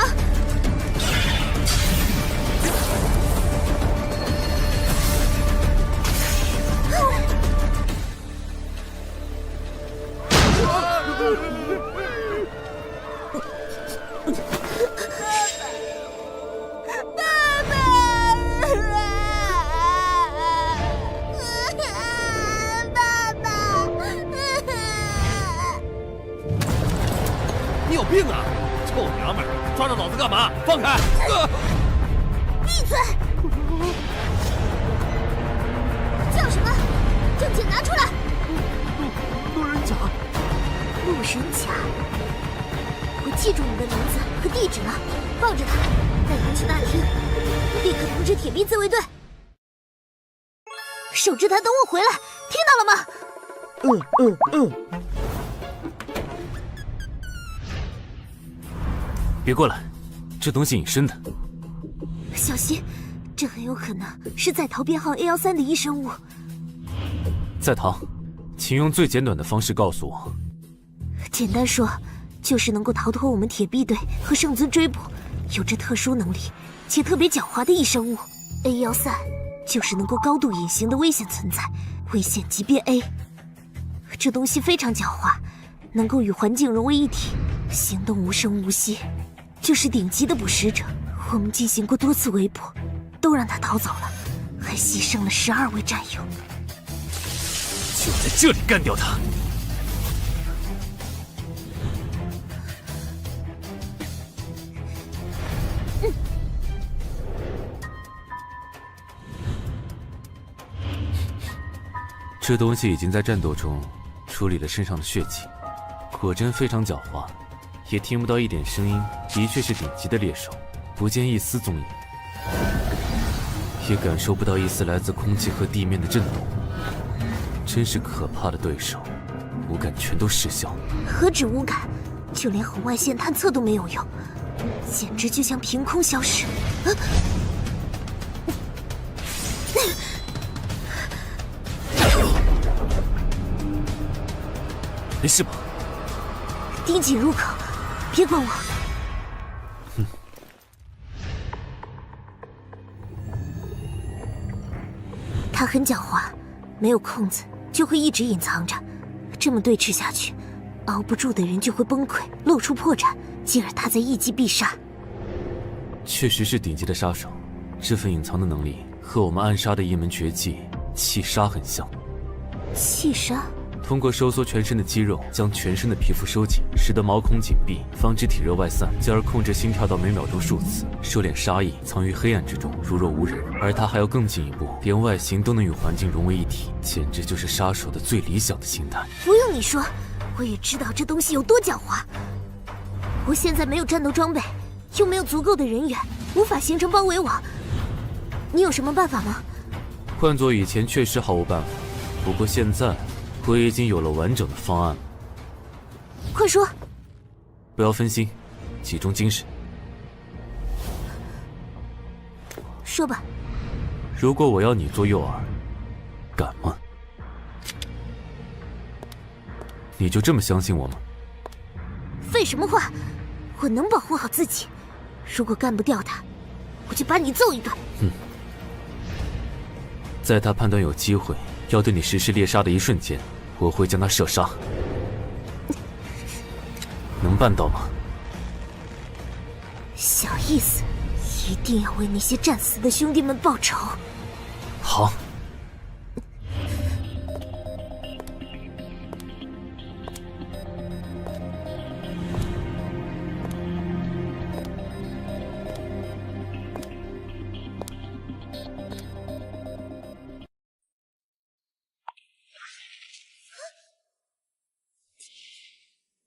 你有病啊！臭娘们儿，抓着老子干嘛？放开！闭嘴！叫什么？证件拿出来！路人甲。路人甲，我记住你的名字和地址了，抱着他，带他去大厅，立刻通知铁臂自卫队。守着他，等我回来，听到了吗？别过来，这东西隐身的。小心，这很有可能是在逃编号 A13的异生物。在逃，请用最简短的方式告诉我。简单说，就是能够逃脱我们铁臂队和圣尊追捕，有着特殊能力且特别狡猾的异生物。A13就是能够高度隐形的危险存在，危险级别 A。这东西非常狡猾，能够与环境融为一体，行动无声无息，就是顶级的捕食者。我们进行过多次围捕，都让他逃走了，还牺牲了12位战友。就在这里干掉他！这东西已经在战斗中处理了身上的血迹，果真非常狡猾，也听不到一点声音，的确是顶级的猎手，不见一丝踪影，也感受不到一丝来自空气和地面的震动，真是可怕的对手，五感全都失效。何止五感，就连红外线探测都没有用，简直就像凭空消失。没事吧？盯紧入口，别管我。他很狡猾，没有空子就会一直隐藏着，这么对峙下去，熬不住的人就会崩溃，露出破绽，进而他再一击必杀。确实是顶级的杀手，这份隐藏的能力和我们暗杀的一门绝技气杀很像。气杀？通过收缩全身的肌肉，将全身的皮肤收紧，使得毛孔紧闭，防止体热外散，进而控制心跳到每秒钟数次，收敛杀意，藏于黑暗之中，如若无人。而他还要更进一步，连外形都能与环境融为一体，简直就是杀手的最理想的形态。不用你说，我也知道这东西有多狡猾。我现在没有战斗装备，又没有足够的人员，无法形成包围网。你有什么办法吗？换做以前确实毫无办法，不过现在我已经有了完整的方案了。快说！不要分心，集中精神。说吧。如果我要你做诱饵，敢吗？你就这么相信我吗？废什么话！我能保护好自己。如果干不掉他，我就把你揍一顿。在他判断有机会要对你实施猎杀的一瞬间，我会将他射杀。能办到吗？小意思，一定要为那些战死的兄弟们报仇。好。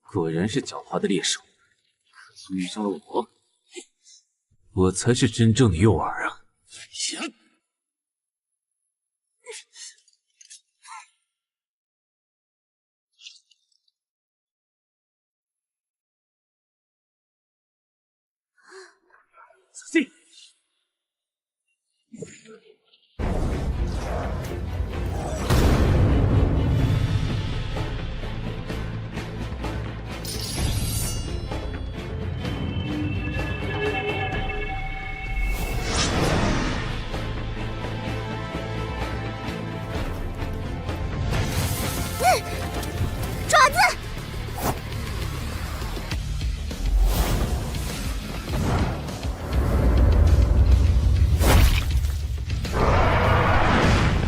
果然是狡猾的猎手，可曾遇上了我？我才是真正的诱饵啊！仔细。爪子！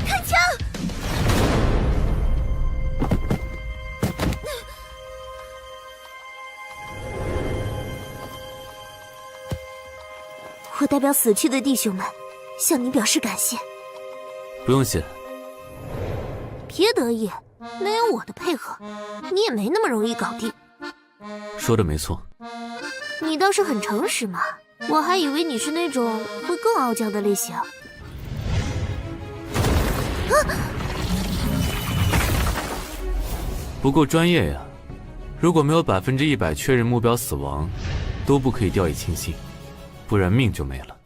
开枪！我代表死去的弟兄们，向你表示感谢。不用谢。别得意。没有我的配合，你也没那么容易搞定。说的没错。你倒是很诚实嘛，我还以为你是那种会更傲娇的类型。不够专业呀！如果没有100%确认目标死亡，都不可以掉以轻心，不然命就没了。